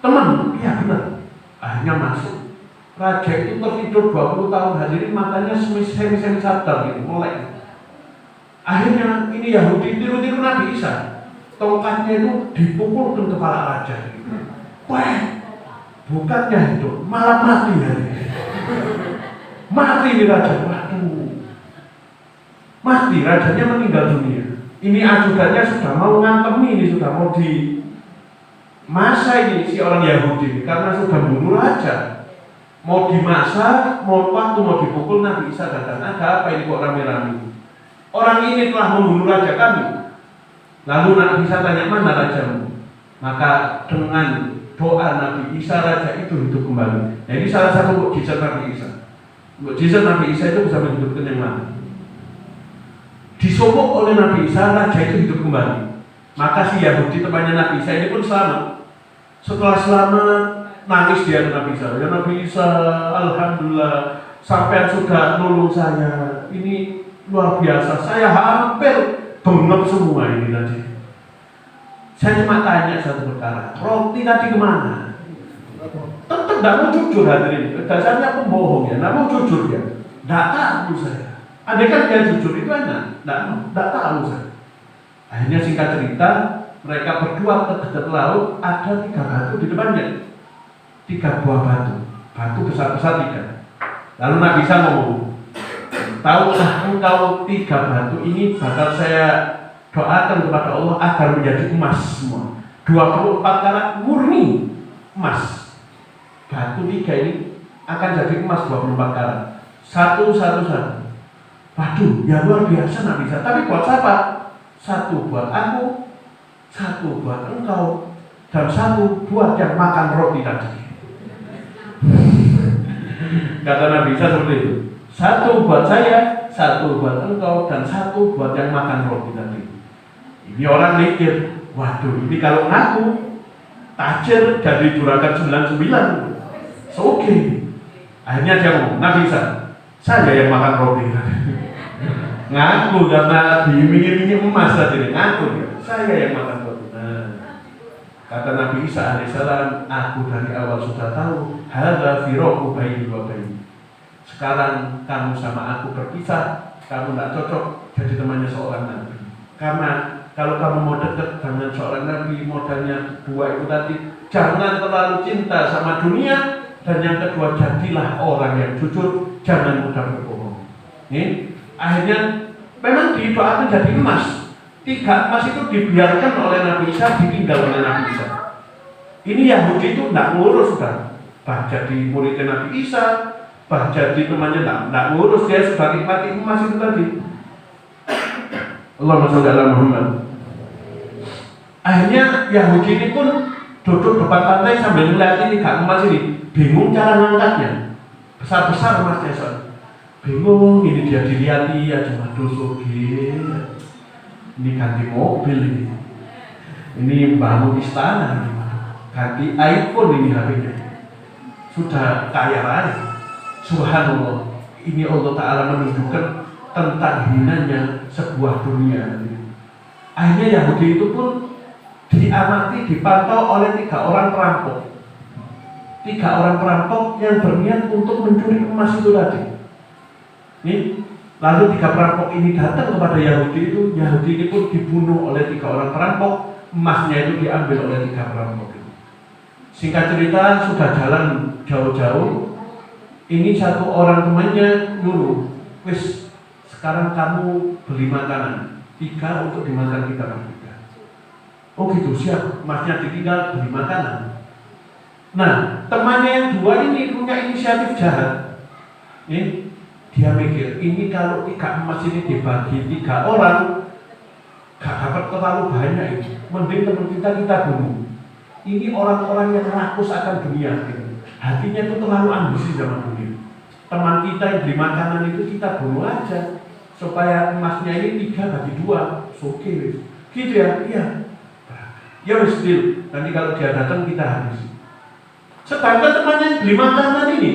Teman? Iya benar. Akhirnya masuk. Raja itu tertidur 20 tahun hadirin, matanya semi sadar gitu, melek. Akhirnya ini Yahudi tiru-tiru Nabi Isa. Tongkatnya itu dipukul ke kepala raja. Wah, bukannya itu, malah mati hadirin. Mati nih raja, waduh. Mati, rajanya meninggal dunia. Ini ajudannya sudah mau ngantemi, ini sudah mau di masa ini si orang Yahudi karena sudah bunuh raja. Mau dimasak, mau dipukul. Nabi Isa datang, ada apa ini kok rame-rame? Orang ini telah membunuh raja kami. Lalu Nabi Isa tanya, mana rajamu? Maka dengan doa Nabi Isa, raja itu hidup kembali. Nah, ini salah satu mukjizat Nabi Isa. Mukjizat Nabi Isa itu bisa menghidupkan yang mati. Disomok oleh Nabi Isa, raja itu hidup kembali. Maka si Yahudi temannya Nabi Isa ini pun selamat. Setelah selamat, nangis dia ke Nabi Isa. Ya Nabi Isa, alhamdulillah, sampai sudah nolong saya. Ini luar biasa. Saya hampir bengep semua ini tadi. Saya cuma tanya satu perkara, roti tadi kemana? Tetap tidak mau jujur hadirin. Dasarnya pembohong ya, tidak mau jujur ya. Tidak tahu saya. Andai kan dia jujur itu enak, tidak tahu saya. Akhirnya singkat cerita, mereka berdua ke dekat laut, ada 3 batu di depannya. 3 buah batu besar-besar 3. Lalu Nabi Isa ngomong, tahukah engkau 3 batu ini bakal saya doakan kepada Allah agar menjadi emas semua. 24 karat murni emas. Batu 3 ini akan jadi emas 24 karat. Satu. Waduh, ya luar biasa Nabi Isa. Tapi buat siapa? Satu buat aku, satu buat engkau, dan satu buat yang makan roti tadi. Kata Nabi Isa seperti itu. Satu buat saya, satu buat engkau, dan satu buat yang makan roti tadi. Ini orang mikir, waduh, ini kalau ngaku tajir dari juragan 99. Oke. Akhirnya dia ngomong, Nabi Isa, saya yang makan roti. Ngaku karena diiming-imingi emas tadi, ngaku ya. Saya yang makan roti. Kata Nabi Isa alaihissalam, aku dari awal sudah tahu, hadza firaqu baini wa baini. Sekarang kamu sama aku berpisah, kamu tidak cocok jadi temannya seorang nabi. Karena kalau kamu mau dekat dengan seorang nabi, modalnya dua itu tadi, jangan terlalu cinta sama dunia, dan yang kedua jadilah orang yang jujur, jangan mudah berbohong. Akhirnya memang didoakan jadi emas. 3 emas itu dibiarkan oleh Nabi Isa, ditinggal oleh Nabi Isa. Ini Yahudi itu tidak ngurus sudah, bah jadi muridnya Nabi Isa, bah jadi temannya tidak ngurus, dia sudah nikmati emas itu tadi. Allahumma sholli ala Muhammad. Akhirnya Yahudi ini pun duduk depan pantai sambil melihat ini 3 emas ini, bingung cara ngangkatnya, besar-besar emasnya soalnya. Bingung, ini dia dilihati aja, waduh sugih. Ini ganti mobil ini bangun istana, ganti iPhone ini HP-nya, sudah kaya raya. Subhanallah, ini Allah Ta'ala menunjukkan tentang hinanya sebuah dunia. Akhirnya Yahudi itu pun diamati, dipantau oleh 3 orang perampok. 3 orang perampok yang berniat untuk mencuri emas itu tadi. Lalu 3 perampok ini datang kepada Yahudi itu. Yahudi ini pun dibunuh oleh 3 orang perampok. Emasnya itu diambil oleh 3 perampok itu. Singkat cerita, sudah jalan jauh-jauh. Ini satu orang temannya nyuruh, wis sekarang kamu beli makanan 3 untuk dimakan kita bertiga. Oh gitu, siap. Emasnya ditinggal, beli makanan. Nah, temannya yang 2 ini punya inisiatif jahat. Dia mikir, ini kalau 3 emas ini dibagi 3 orang, gak dapat terlalu banyak ini. Mending teman kita bunuh. Ini orang-orang yang rakus akan dunia. Hatinya itu terlalu ambisi sama dunia. Teman kita yang beli makanan itu kita bunuh aja, supaya emasnya ini 3 bagi 2. Oke, gitu ya? Iya. Ya wis deal. Nanti kalau dia datang kita habisi. Sedangkan temannya yang beli makanan ini,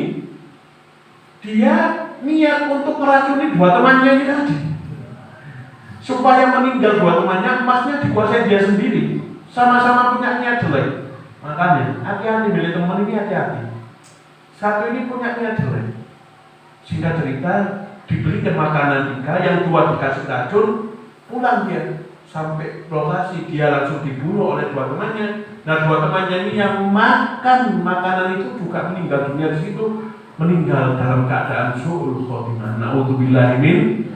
dia niat untuk meracuni 2 temannya ini tadi, supaya meninggal 2 temannya, emasnya dikuasai dia sendiri. Sama-sama punya niat jelek. Makanya hati-hati milih teman ini, hati-hati. Satu ini punya niat jelek. Singkat cerita, diberikan makanan 3, yang 2 dikasih racun, pulang dia. Sampai lokasi dia langsung dibunuh oleh 2 temannya. Nah 2 temannya ini yang makan makanan itu juga meninggal dunia di situ. Meninggal dalam keadaan su'ul khotimah. Na'udzubillahi min.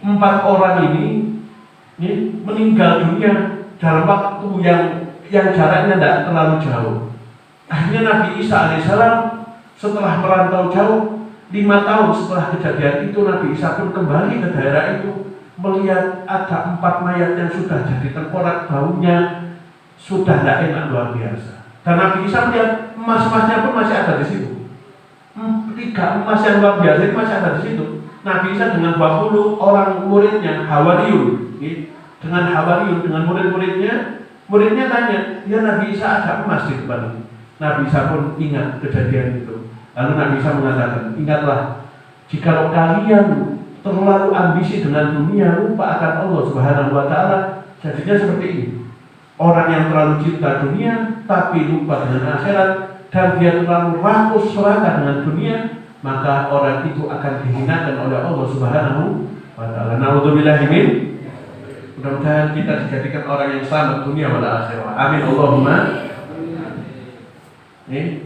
4 orang ini meninggal dunia dalam waktu yang jaraknya tidak terlalu jauh. Akhirnya Nabi Isa alaihissalam setelah merantau jauh, 5 tahun setelah kejadian itu, Nabi Isa pun kembali ke daerah itu, melihat ada 4 mayat yang sudah jadi tengkorak, baunya sudah tidak enak luar biasa. Dan Nabi Isa melihat emas-emasnya pun masih ada di situ. 3 emas yang luar biasa itu masih ada di situ. Nabi Isa dengan 20 orang muridnya, Hawariyun, dengan murid-muridnya tanya, ya Nabi Isa ada emas di depan ini. Nabi Isa pun ingat kejadian itu. Lalu Nabi Isa mengatakan, ingatlah, jikalau kalian terlalu ambisi dengan dunia, lupa akan Allah Subhanahu wa Ta'ala, jadinya seperti ini. Orang yang terlalu cinta dunia tapi lupa dengan akhirat, dan dia terlalu rakus serakah dengan dunia, maka orang itu akan dihinakan oleh Allah Subhanahu wa Ta'ala. Na'udzubillahi min. Mudah-mudahan kita dijadikan orang yang selamat dunia wal akhirah. Amin Allahumma.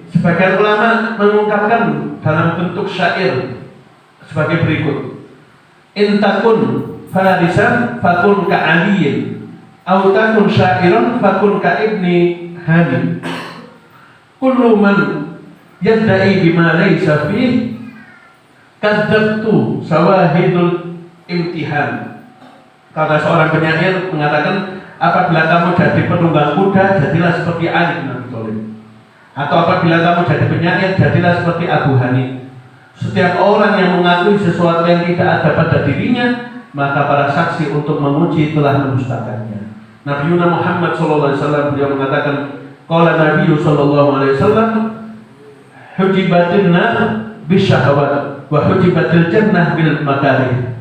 Sebagian ulama mengungkapkan dalam bentuk syair sebagai berikut: in takun farisan fakun ka aliyin, au takun syairan fakun ka ibni hani. Kullu man yadda'i bima laysa fihi Kadzabtu sawahidul imtihan. Kata seorang penyair mengatakan, apabila kamu jadi penunggang kuda, jadilah seperti Ali bin Abi Thalib. Atau apabila kamu jadi penyair, jadilah seperti Abu Hanif. Setiap orang yang mengakui sesuatu yang tidak ada pada dirinya, maka para saksi untuk menguji telah mendustakannya. Nabi Muhammad SAW beliau mengatakan, qala Nabi SAW, hujibatin nar bisyahawat wa hujibatil jannah bil makarih.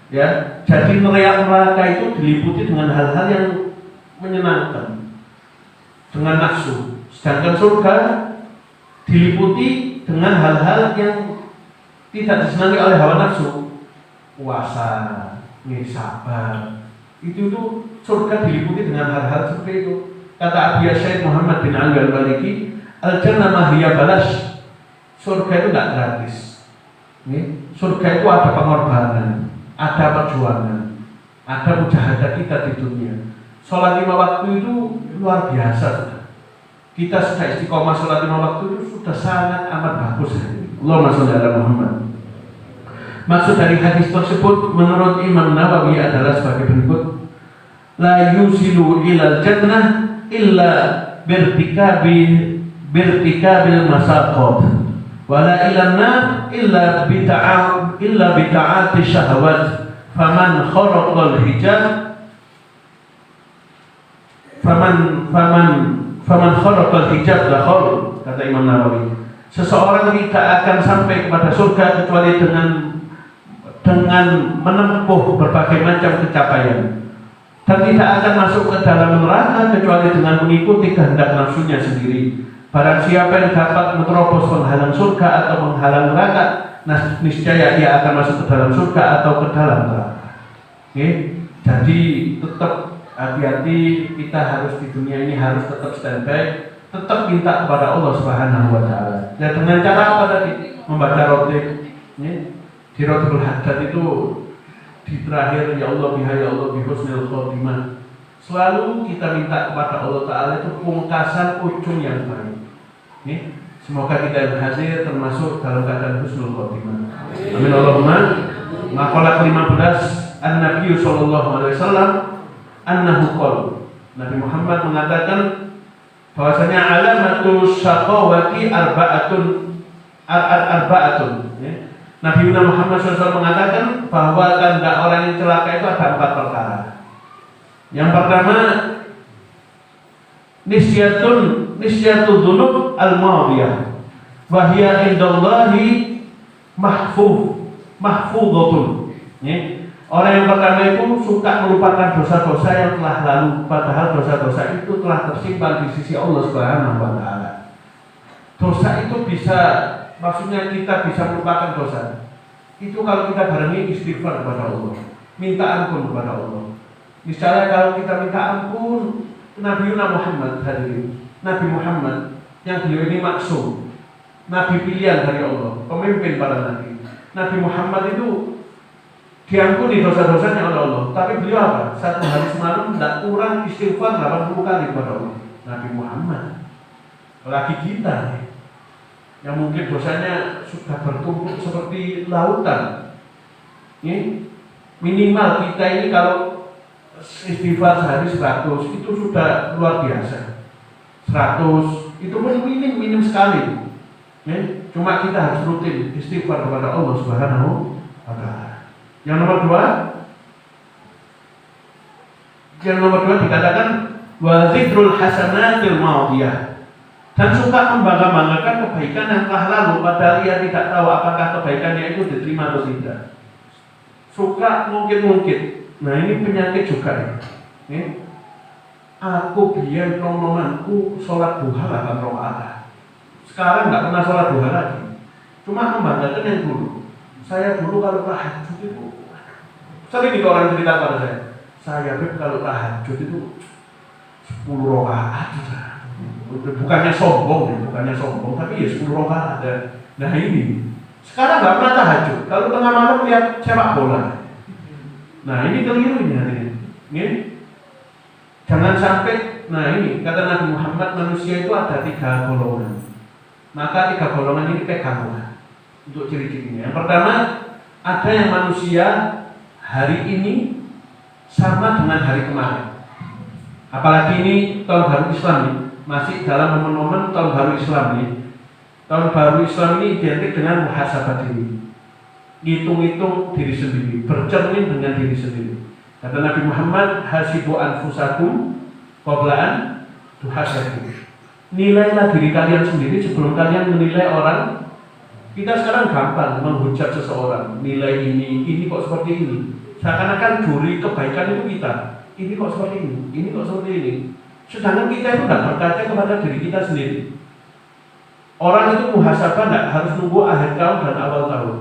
Ya, jadi neraka itu diliputi dengan hal-hal yang menyenangkan, dengan nafsu. Sedangkan surga diliputi dengan hal-hal yang tidak disenangi oleh hawa nafsu. Puasa, sabar. Itu surga diliputi dengan hal-hal seperti itu. Kata Abi Syekh Muhammad bin Ali Al-Maliki, al-jannah mahiyya balash. Surga itu tidak gratis. Surga itu ada pengorbanan, ada perjuangan, ada mujahadah kita di dunia. Sholat 5 waktu itu luar biasa. Kita sudah istiqomah sholat 5 waktu itu sudah sangat amat bagus. Allahumma sholli ala Muhammad. Maksud dari hadis tersebut menurut Imam Nawawi adalah sebagai berikut: la yusilu ilal jannah illa birtikabil masaqat, wala ilan nar illa bita'ati syahawat. Faman kharaqal hijab faman kharaqal hijab dakhal, kata Imam Nawawi. Seseorang tidak akan sampai kepada surga kecuali dengan menempuh berbagai macam pencapaian, dan tidak akan masuk ke dalam neraka kecuali dengan mengikuti kehendak nafsunya sendiri. Barang siapa yang dapat menerobos penghalang surga atau menghalang neraka, niscaya ia akan masuk ke dalam surga atau ke dalam neraka. Jadi tetap hati-hati, kita harus di dunia ini harus tetap standby, tetap minta kepada Allah Subhanahu wa taala. Ya, dengan cara apa tadi? Membaca rotib. Di Rotibul Haddad itu di terakhir, ya Allah biha ya Allah bihusnil khotimah. Selalu kita minta kepada Allah taala itu pungkasan ujung yang baik. Semoga kita yang hadir termasuk dalam keadaan husnul khotimah. Amin Allahumma. Maqalah 15, An-Nabi sallallahu alaihi wasallam annahu qala. Nabi Muhammad mengatakan bahwasanya alamatus syaqawati arba'atun. Nabi Muhammad SAW mengatakan bahwa tanda orang yang celaka itu ada 4 perkara. Yang pertama, nisyatul dzunub al-madiyah wa hiya indallahi mahfudhatun. Orang yang pertama itu suka melupakan dosa-dosa yang telah lalu, padahal dosa-dosa itu telah tersimpan di sisi Allah Subhanahu wa taala. Dosa itu bisa, maksudnya kita bisa melupakan dosa itu kalau kita barengi istighfar kepada Allah, minta ampun kepada Allah. Misalnya kalau kita minta ampun, Nabi Muhammad hadirin, Nabi Muhammad yang beliau ini maksum, Nabi pilihan dari Allah, pemimpin para nabi. Nabi Muhammad itu diampuni dosa-dosanya oleh Allah, tapi beliau apa? Satu hari semalam tidak kurang istighfar 80 kali kepada Allah. Nabi Muhammad, lagi kita yang mungkin dosanya sudah bertumpuk seperti lautan. Minimal kita ini kalau istighfar sehari 100 itu sudah luar biasa. 100 itu pun minim sekali. Cuma kita harus rutin istighfar kepada Allah Subhanahu wa taala. Yang nomor dua dikatakan wa zikrul hasanatil madiyah, dan suka membangga-banggakan kebaikan yang telah lalu padahal ia tidak tahu apakah kebaikannya itu diterima atau tidak. Suka mungkin. Nah, ini penyakit juga ya. Aku biar rombonganku sholat duha 8 rakaat. Sekarang nggak pernah sholat duha lagi. Cuma membanggakan yang dulu. Saya dulu kalau tahajud itu sering itu orang cerita pada saya kalau tahajud itu 10 rakaat. Bukannya sombong, tapi ya 10 rakaat ada. Nah ini, sekarang nggak pernah tahajud. Kalau tengah malam lihat sepak bola. Nah ini kelirunya ini. Jangan sampai. Nah ini kata Nabi Muhammad, manusia itu ada 3 golongan. Maka 3 golongan ini peganglah. untuk ciri-cirinya. Yang pertama, ada yang manusia hari ini sama dengan hari kemarin. Apalagi ini tahun baru Islam nih, masih dalam momen-momen tahun baru Islam nih. Tahun baru Islam ini identik dengan muhasabah diri, hitung-hitung diri sendiri, bercermin dengan diri sendiri. Kata Nabi Muhammad, hasibu anfusakum qablaan tuhasabu. Nilailah diri kalian sendiri sebelum kalian menilai orang. Kita sekarang gampang menghujat seseorang, nilai ini kok seperti ini. Seakan-akan juri kebaikan itu kita. Ini kok seperti ini kok seperti ini. Sedangkan kita itu tidak berkaca kepada diri kita sendiri. Orang itu muhasabah tidak harus nunggu akhir tahun dan awal tahun.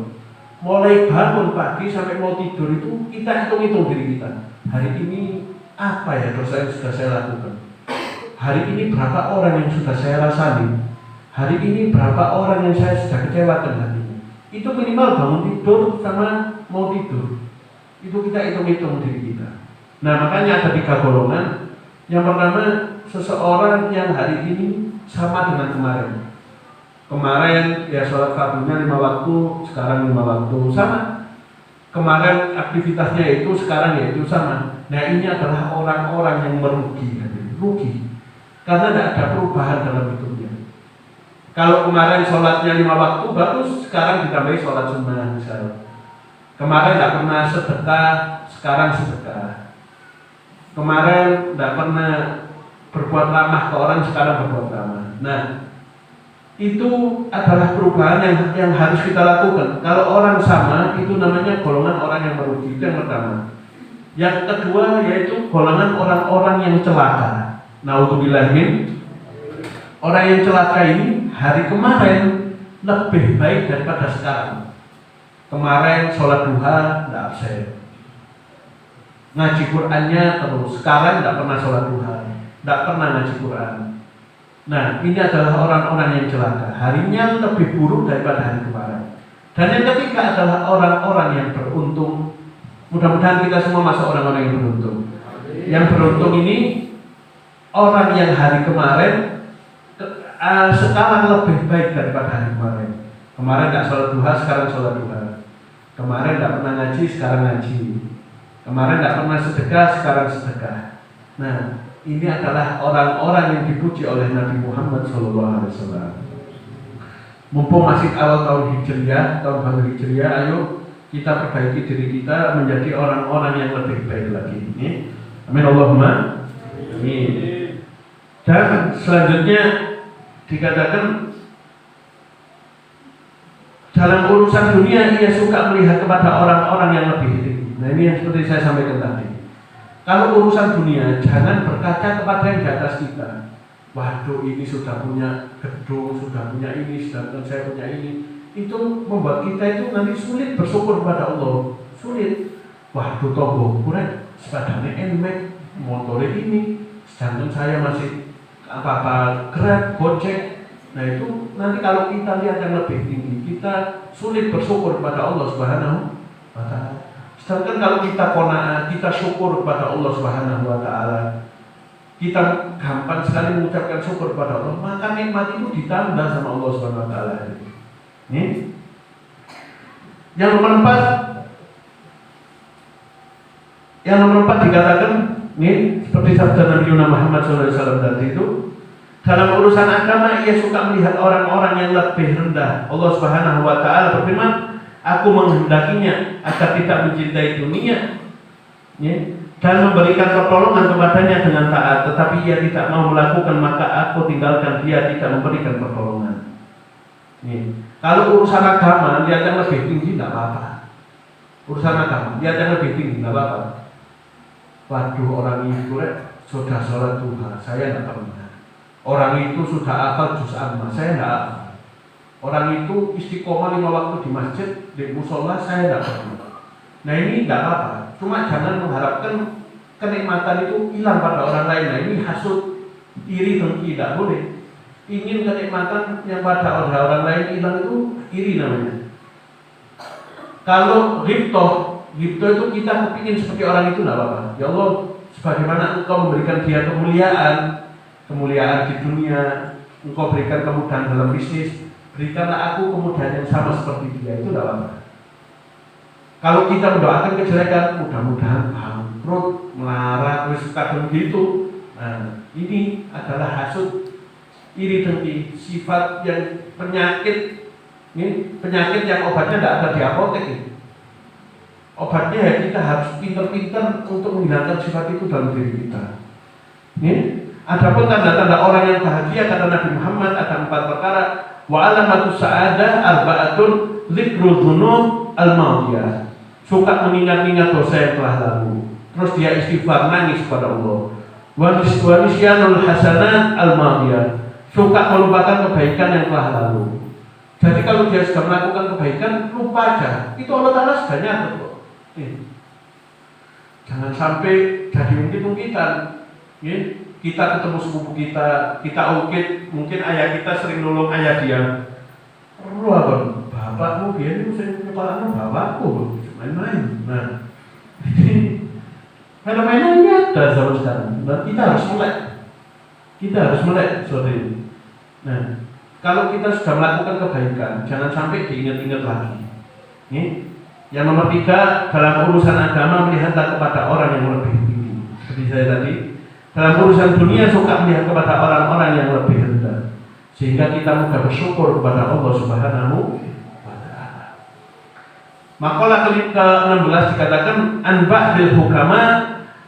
Mulai bangun pagi sampai mau tidur itu kita hitung-hitung diri kita. Hari ini apa ya dosa yang sudah saya lakukan? Hari ini berapa orang yang sudah saya rasani? Hari ini berapa orang yang saya sudah kecewakan hatinya? Itu minimal bangun tidur sama mau tidur. Itu kita hitung-hitung diri kita. Nah makanya ada 3 golongan. Yang pertama, seseorang yang hari ini sama dengan kemarin. Kemarin ya sholat fardunya 5 waktu, sekarang 5 waktu, sama. Kemarin aktivitasnya itu, sekarang ya itu sama. Nah ini adalah orang-orang yang merugi, rugi. Karena tidak ada perubahan dalam hidupnya. Kalau kemarin sholatnya 5 waktu, bagus, sekarang ditambahi sholat sunnah misalnya. Kemarin tidak pernah sedekah, sekarang sedekah. Kemarin tidak pernah berbuat ramah ke orang, sekarang berbuat ramah. Nah, itu adalah perubahan yang harus kita lakukan. Kalau orang sama, itu namanya golongan orang yang merugi. Itu yang pertama. Yang kedua yaitu golongan orang-orang yang celaka. Naudzubillah min. Orang yang celaka ini hari kemarin lebih baik daripada sekarang. Kemarin sholat duha tidak absen, ngaji Qurannya terus. Sekarang tidak pernah sholat duha, tidak pernah ngaji Quran. Nah ini adalah orang-orang yang celaka. Harinya lebih buruk daripada hari kemarin. Dan yang ketiga adalah orang-orang yang beruntung. Mudah-mudahan kita semua masuk orang-orang yang beruntung. Yang beruntung ini orang yang hari kemarin sekarang lebih baik daripada hari kemarin. Kemarin tidak sholat duha, sekarang sholat duha. Kemarin tidak pernah ngaji, sekarang ngaji. Kemarin tidak pernah sedekah, sekarang sedekah. Nah, ini adalah orang-orang yang dipuji oleh Nabi Muhammad SAW. Mumpung masih awal tahun Hijriah, tahun baru Hijriah, ayo kita perbaiki diri kita menjadi orang-orang yang lebih baik lagi. Ini, amin Allahumma. Amin. Dan selanjutnya dikatakan dalam urusan dunia ia suka melihat kepada orang-orang yang lebih tinggi. Nah ini yang seperti saya sampaikan tadi. Kalau urusan dunia jangan berkaca kepada yang di atas kita. Waduh ini sudah punya gedung, sudah punya ini, sedangkan saya punya ini. Itu membuat kita itu nanti sulit bersyukur kepada Allah. Sulit. Waduh tonggo kurang, sepedanya enmek, motornya ini, sedangkan saya masih apa-apa Grab, Gojek. Nah itu nanti kalau kita lihat yang lebih tinggi, kita sulit bersyukur kepada Allah Subhanahu wa Ta'ala. Sedangkan kalau kita qanaah, kita syukur kepada Allah Subhanahu wa Ta'ala, kita gampang sekali mengucapkan syukur kepada Allah, maka nikmat itu ditambah sama Allah Subhanahu wa Ta'ala. Ini yang nomor 4 dikatakan ini seperti sabda Nabi Muhammad SAW tadi itu, dalam urusan agama ia suka melihat orang-orang yang lebih rendah. Allah Subhanahu wa Ta'ala berfirman, aku menghendakinya agar tidak mencintai dunia dan memberikan pertolongan kepadanya dengan taat, tetapi ia tidak mau melakukan, maka aku tinggalkan dia tidak memberikan pertolongan. Kalau urusan agama lihat yang lebih tinggi tidak apa-apa. Urusan agama lihat yang lebih tinggi tidak apa-apa. Waduh orang itu sudah sholat duha, saya tidak pernah. Orang itu sudah hafal juz amma, saya tidak hafal. Orang itu istiqomah 5 waktu di masjid, di musola, saya tidak pernah. Nah ini tidak apa-apa. Cuma jangan mengharapkan kenikmatan itu hilang pada orang lain. Nah ini hasud, iri, dengki, tidak boleh. Ingin kenikmatan yang pada orang lain hilang itu iri namanya. Kalau ghibtoh itu kita kepingin seperti orang itu tidak apa-apa. Ya Allah, sebagaimana Engkau memberikan dia kemuliaan di dunia, Engkau berikan kemudahan dalam bisnis, berikanlah aku kemudahan yang sama seperti dia, itu tidak apa. Kalau kita mendoakan kejelekan, mudah-mudahan bangkrut, melarat, terus kadang gitu. Nah, ini adalah hasud, iri dengki, sifat yang penyakit. Ini penyakit yang obatnya tidak ada di apotek ini. Obatnya ya kita harus pintar-pintar untuk menghilangkan sifat itu dalam diri kita. Ini adapun tanda-tanda orang yang bahagia kata Nabi Muhammad ada 4 perkara. Wa alamatus sa'adah arba'atun dzikrul dzunub al-madiyah. Suka mengingat-ingat dosa yang telah lalu. Terus dia istighfar, nangis kepada Allah. Wa nisyanul hasanat al-madiyah. Suka melupakan kebaikan yang telah lalu. Jadi kalau dia sudah melakukan kebaikan, lupa aja. Itu Allah Ta'ala sudah nyatet kok. Jangan sampai jadi ungkit-ungkitan. Kita ketemu sepupu kita ungkit, mungkin ayah kita sering nolong ayah dia. Perlu apa? Bapakmu dia itu sering kepalanya bapakku, main-main. Nah, fenomena ini ada zaman sekarang. Dan kita harus melek. Kita harus melek seperti ini. Nah, kalau kita sudah melakukan kebaikan, jangan sampai diingat-ingat lagi. Yang nomor 3, dalam urusan agama melihatlah kepada orang yang lebih tinggi. Seperti saya tadi, dalam urusan dunia suka melihat kepada orang-orang yang lebih rendah, sehingga kita mudah bersyukur kepada Allah Subhanahu wa Ta'ala. Makalah ke-16 dikatakan anba'dil hukama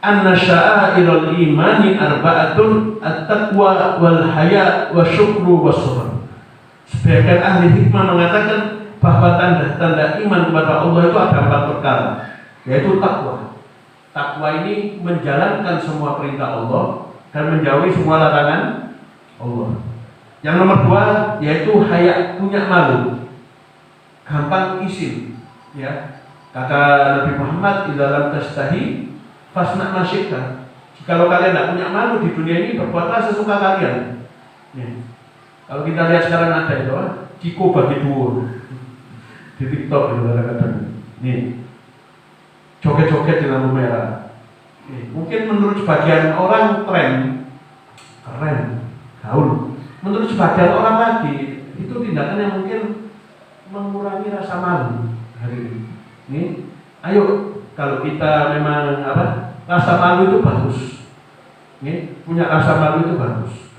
anna sya'airul imani arba'atun at-taqwa wal haya wa syukru was sabr. Sebagian ahli hikmah mengatakan bahwa tanda-tanda iman kepada Allah itu ada 4 perkara, yaitu takwa. Takwa ini menjalankan semua perintah Allah dan menjauhi semua larangan Allah. Yang nomor 2 yaitu haya, punya malu, gampang isin. Ya, kata Nabi Muhammad, "Idza lam tastahi fasna ma syi'ta." Jikalau kalian tidak punya malu di dunia ini, berbuatlah sesuka kalian. Ya. Kalau kita lihat sekarang ada itu, Ciko bagi dhuwur di TikTok itu kadang-kadang. Nih, joget-joget di lampu merah. Mungkin menurut sebagian orang keren, gaul. Menurut sebagian orang lagi itu tindakan yang mungkin mengurangi rasa malu hari ini. Ayo, kalau kita memang rasa malu itu bagus. Punya rasa malu itu bagus.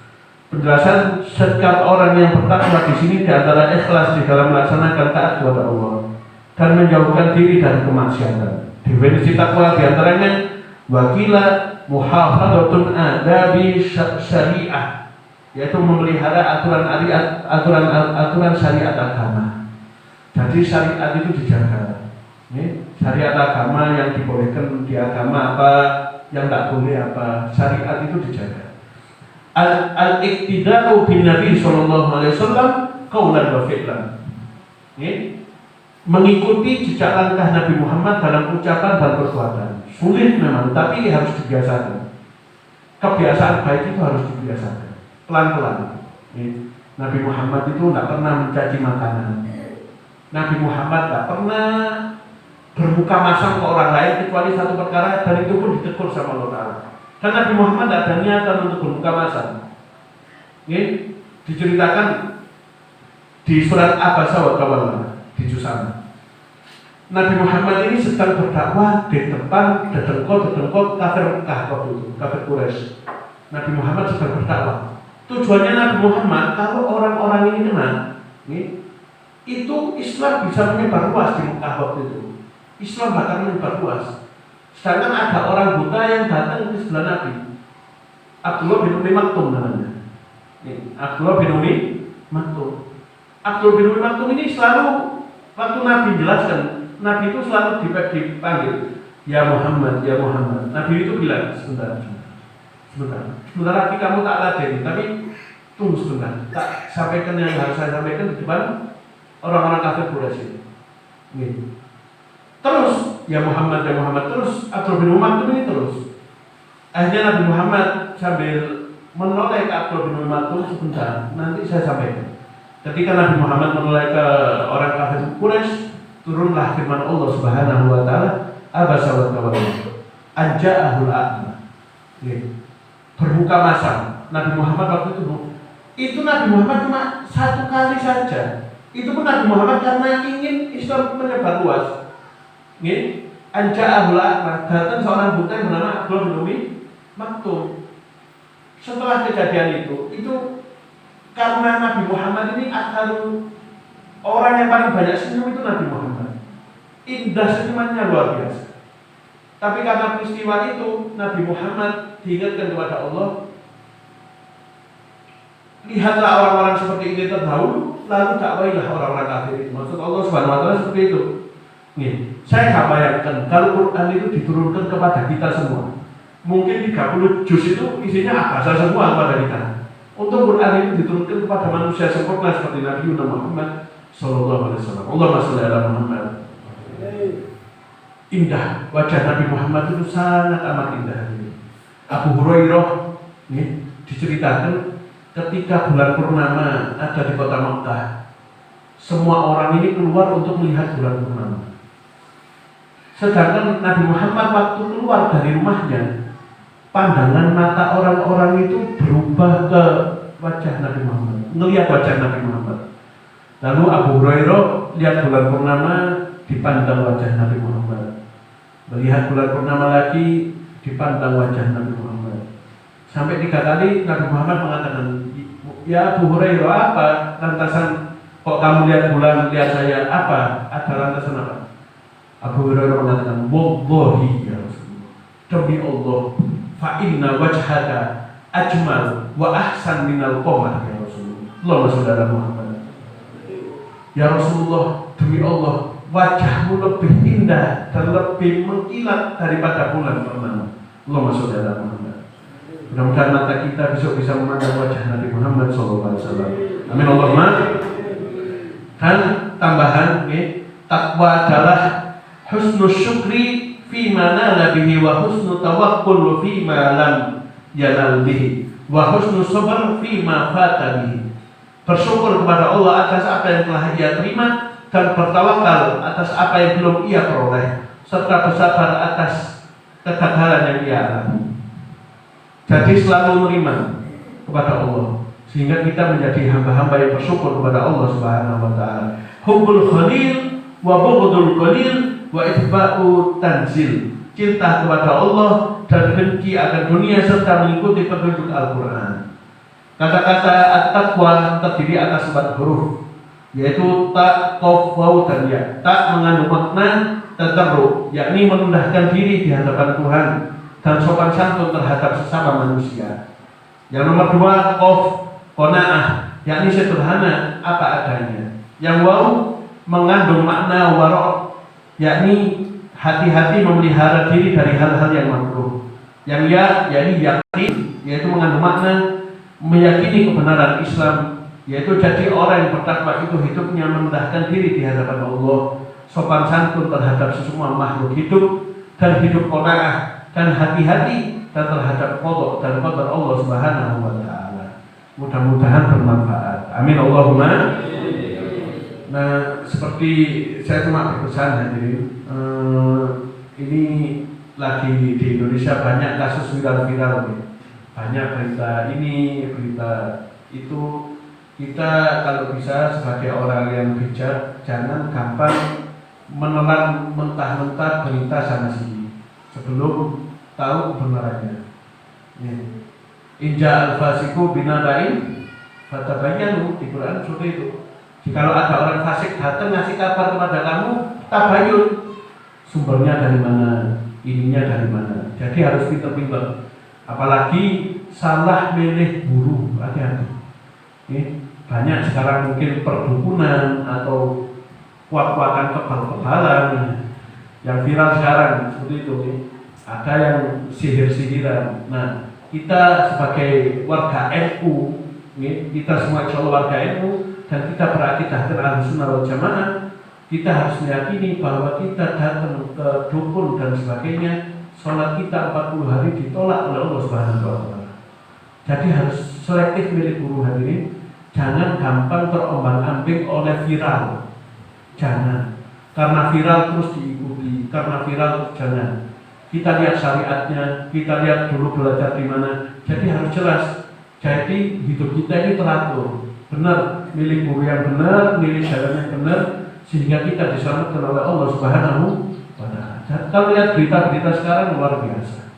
Penjelasan setiap orang yang bertakwa di sini diantara ikhlas di dalam melaksanakan taat kepada Allah dan menjauhkan diri dari kemaksiatan. Definisi takwa diantaranya wakila muhafadzatun adabi syariah, yaitu memelihara aturan syariat agama. Jadi syariat itu dijaga. Syariat agama yang dibolehkan di agama apa, yang tak boleh apa, syariat itu dijaga. Al-iqtida'u bin Nabi sallallahu alaihi wasallam qaulan wa fi'lan. Mengikuti jejak langkah Nabi Muhammad dalam ucapan dan perbuatan. Sulit memang, tapi harus dibiasakan. Kebiasaan baik itu harus dibiasakan. Pelan-pelan. Nabi Muhammad itu tidak pernah mencaci makanan. Nabi Muhammad tidak pernah bermuka masam ke orang lain kecuali satu perkara, dan itu pun ditegur sama Allah Ta'ala. Dan Nabi Muhammad tidak ada niatan untuk bermuka masam. Diceritakan di surat Abasa wa Tawalla di juz 6. Nabi Muhammad ini sedang berdakwah di depan dedengkot kafir Mekah waktu itu, kafir Quraisy. Nabi Muhammad sedang berdakwah. Tujuannya Nabi Muhammad, kalau orang-orang ini kenal, itu Islam bisa menyebar luas di Mekah waktu itu. Islam bahkan menyebar luas. Sedangkan ada orang buta yang datang ke sebelah Nabi. Abdullah bin Umi Maktum namanya. Abdullah bin Umi Maktum. Abdullah bin Umi Maktum ini selalu, waktu Nabi jelaskan, Nabi itu selalu dipanggil ya Muhammad, ya Muhammad. Nabi itu bilang sebentar lagi kamu tak ladeni, tapi tunggu sebentar, tak sampaikan yang harus saya sampaikan di depan orang-orang kafir Quraisy. Terus ya Muhammad, terus Abdul bin Umar ini terus. Akhirnya Nabi Muhammad sambil menoleh ke Abdul bin Umar itu sebentar, nanti saya sampaikan. Ketika Nabi Muhammad menoleh ke orang kafir Quraisy, turunlah firman Allah Subhanahu wa Ta'ala, abasa wa tawalla aja'ahul a'ma. Berbuka masam. Nabi Muhammad waktu itu Itu Nabi Muhammad cuma satu kali saja. Itu pun Nabi Muhammad karena ingin Islam menyebar luas. Nih, Anja'ahul A'ma, datang seorang buta yang bernama Abdullah bin Umi Maktum. Setelah kejadian itu karena Nabi Muhammad ini orang yang paling banyak senyum itu Nabi Muhammad. Indah senyumannya luar biasa. Tapi karena peristiwa itu Nabi Muhammad diingatkan kepada Allah, lihatlah orang-orang seperti ini terdahulu, lalu dakwailah orang-orang kafir. Maksud Allah Subhanahu wa taala seperti itu. Nih, saya nggak bayangkan kalau Quran itu diturunkan kepada kita semua. Mungkin 30 juz itu isinya abasa semua kepada kita. Untuk Quran itu diturunkan kepada manusia sempurna seperti Nabi Muhammad sallallahu alaihi wasallam. Allahumma shalli ala Muhammad. Indah wajah Nabi Muhammad itu sangat amat indah. Abu Hurairah nih diceritakan ketika bulan purnama ada di kota Makkah, semua orang ini keluar untuk melihat bulan purnama. Sedangkan Nabi Muhammad waktu keluar dari rumahnya, pandangan mata orang-orang itu berubah ke wajah Nabi Muhammad, melihat wajah Nabi Muhammad. Lalu Abu Hurairah lihat bulan purnama, dipandang wajah Nabi Muhammad. Melihat bulan purnama lagi, dipandang wajah Nabi Muhammad. Sampai 3 kali Nabi Muhammad mengatakan, ya Abu Hurairah, apa lantasan kok kamu lihat bulan, lihat saya, apa? Ada lantasan apa? Abu Hurairah mengatakan, wallahi ya Rasulullah, demi Allah, fa inna wajhaka ajmal wa ahsan minal qamar ya Rasulullah. Allahumma shalli ala Muhammad. Ya Rasulullah, demi Allah, wajahmu lebih indah dan lebih mengkilat daripada bulan purnama. Allahumma shalli ala Muhammad. Mudah-mudahan mata kita besok bisa memandang wajah Nabi Muhammad SAW. Amin Allahumma. Dan tambahan, takwa adalah husnul syukri fima nala bihi wa husnul tawakkul fima lam yanal bihi wa husnul sabr fima fata bihi. Bersyukur kepada Allah atas apa yang telah ia terima dan bertawakal atas apa yang belum ia peroleh, serta bersabar atas kegagalan yang ia alami. Jadi selalu menerima kepada Allah, sehingga kita menjadi hamba-hamba yang bersyukur kepada Allah Subhanahu wa taala. Hubbul khalil wa bughdul qalil wa itba'u tanzil. Cinta kepada Allah dan benci akan dunia serta mengikuti petunjuk Al-Qur'an. Kata-kata at-taqwa terdiri atas 4 huruf, yaitu ta, qaf, waw, dan ya. Ta mengandung makna tadarruk, yakni merendahkan diri di hadapan Tuhan dan sopan santun terhadap sesama manusia. Yang nomor 2, qaf, qanaah, yakni sederhana apa adanya. Yang waw mengandung makna wara', yakni hati-hati memelihara diri dari hal-hal yang makruh. Yang ya, yakni yakin, yaitu mengandung makna meyakini kebenaran Islam, yaitu jadi orang yang bertakwa itu hidupnya merendahkan diri di hadapan Allah, sopan santun terhadap semua makhluk hidup, dan hidup qanaah dan hati-hati dan terhadap qada dan qadar Allah Subhanahu wa taala. Mudah-mudahan bermanfaat. Amin Allahumma. Nah, seperti saya cuma berpesan hadirin, ini lagi di Indonesia banyak kasus viral-viral nih. Banyak berita ini, berita itu. Kita kalau bisa sebagai orang yang bijak, jangan gampang menelan mentah-mentah berita sana sini sebelum tahu kebenarannya. Inja al-fasiku binaba'in fatabayyanu, di Quran seperti itu. Jikalau ada orang fasik datang ngasih kabar kepada kamu, tabayun, sumbernya dari mana, ininya dari mana. Jadi harus pintar-pintar. Apalagi salah milih guru, hati-hati. Banyak sekarang mungkin perdukunan atau kuat-kuatan kebal-kebalan yang viral sekarang seperti itu. Ada yang sihir-sihiran. Nah, kita sebagai warga NU, kita semua insya Allah warga NU, dan kita berakidah Ahlussunnah wal Jamaah, kita harus meyakini bahwa kita datang ke dukun dan sebagainya, sholat kita 40 hari ditolak oleh Allah Subhanahu wa taala. Jadi harus selektif milih guru hadirin. Jangan gampang terombang-ambing oleh viral. Jangan. Karena viral terus diikuti, karena viral terus jangan. Kita lihat syariatnya, kita lihat dulu belajar di mana. Jadi harus jelas. Jadi hidup kita ini teratur, benar, milih guru yang benar, milih jalan yang benar, sehingga kita diselamatkan oleh Allah Subhanahu wa Ta'ala. Kalau lihat berita-berita sekarang luar biasa.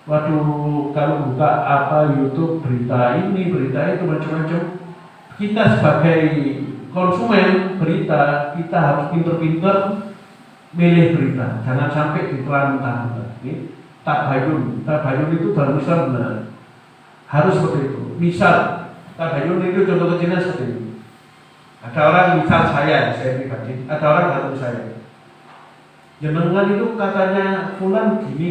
Waduh, kalau buka YouTube, berita ini, berita itu, macam-macam. Kita sebagai konsumen berita, kita harus pinter-pinter milih berita. Jangan sampai ditelan-telan. Tabayun itu dalam Islam benar. Harus seperti itu. Misal, tabayun itu contoh kecilnya seperti ini. Ada orang, misal saya pribadi, ada orang datang saya. Jenengan itu katanya fulan gini.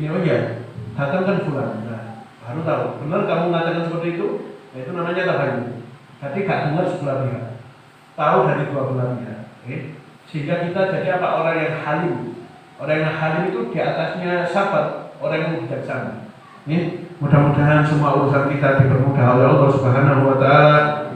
Oh iya, datang kan fulan. Nah, baru tahu. Benar kamu mengatakan seperti itu? Nah, itu namanya tabayun. Jadi gak dengar sebelah pihak, tahu dari dua belah pihak. Sehingga kita jadi apa? Orang yang halim. Orang yang halim itu di atasnya sabar, orang yang bijaksana. Mudah-mudahan semua urusan kita dipermudah oleh Allah Subhanahu wa Ta'ala.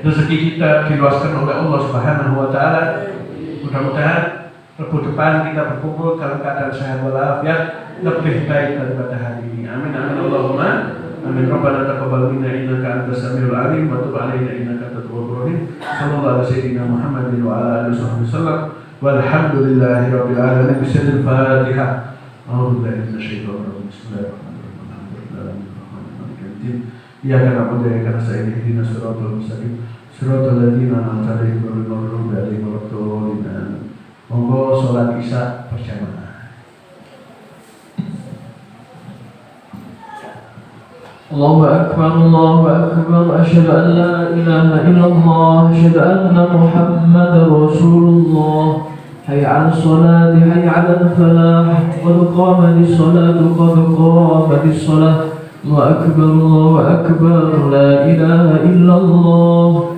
Rezeki kita diluaskan oleh Allah Subhanahu wa Ta'ala. Mudah-mudahan Rabu depan kita berkumpul dalam keadaan sehat walafiat lebih baik daripada hari ini. Amin amin Allahumma amin. Rabbana taqabbal minna innaka antas samiul alim wa tub alaina innaka antat tawwabur rahim. Sallallahu alaihi sayyidina Muhammadin wa ala alihi wasallam. Walhamdulillahi rabbil alamin. Bismillahil Fatihah. A'udzu billahi minasyaitonir rajim. Bismillahirrahmanirrahim. Iyyaka na'budu wa iyyaka nasta'in. Ihdinas siratal mustaqim. Siratal ladzina an'amta 'alaihim ghairil maghdubi 'alaihim waladdallin. Monggo sholat Isya berjamaah. Allahu akbar, Allahu akbar. Asyhadu an la ilaha illallah, asyhadu anna Muhammadar Rasulullah. Hayya 'alas sholati, hayya 'alal falah. Qad qamatis sholatu, qad qamatis shalah. Allahu akbar, Allahu akbar. La ilaha illallah.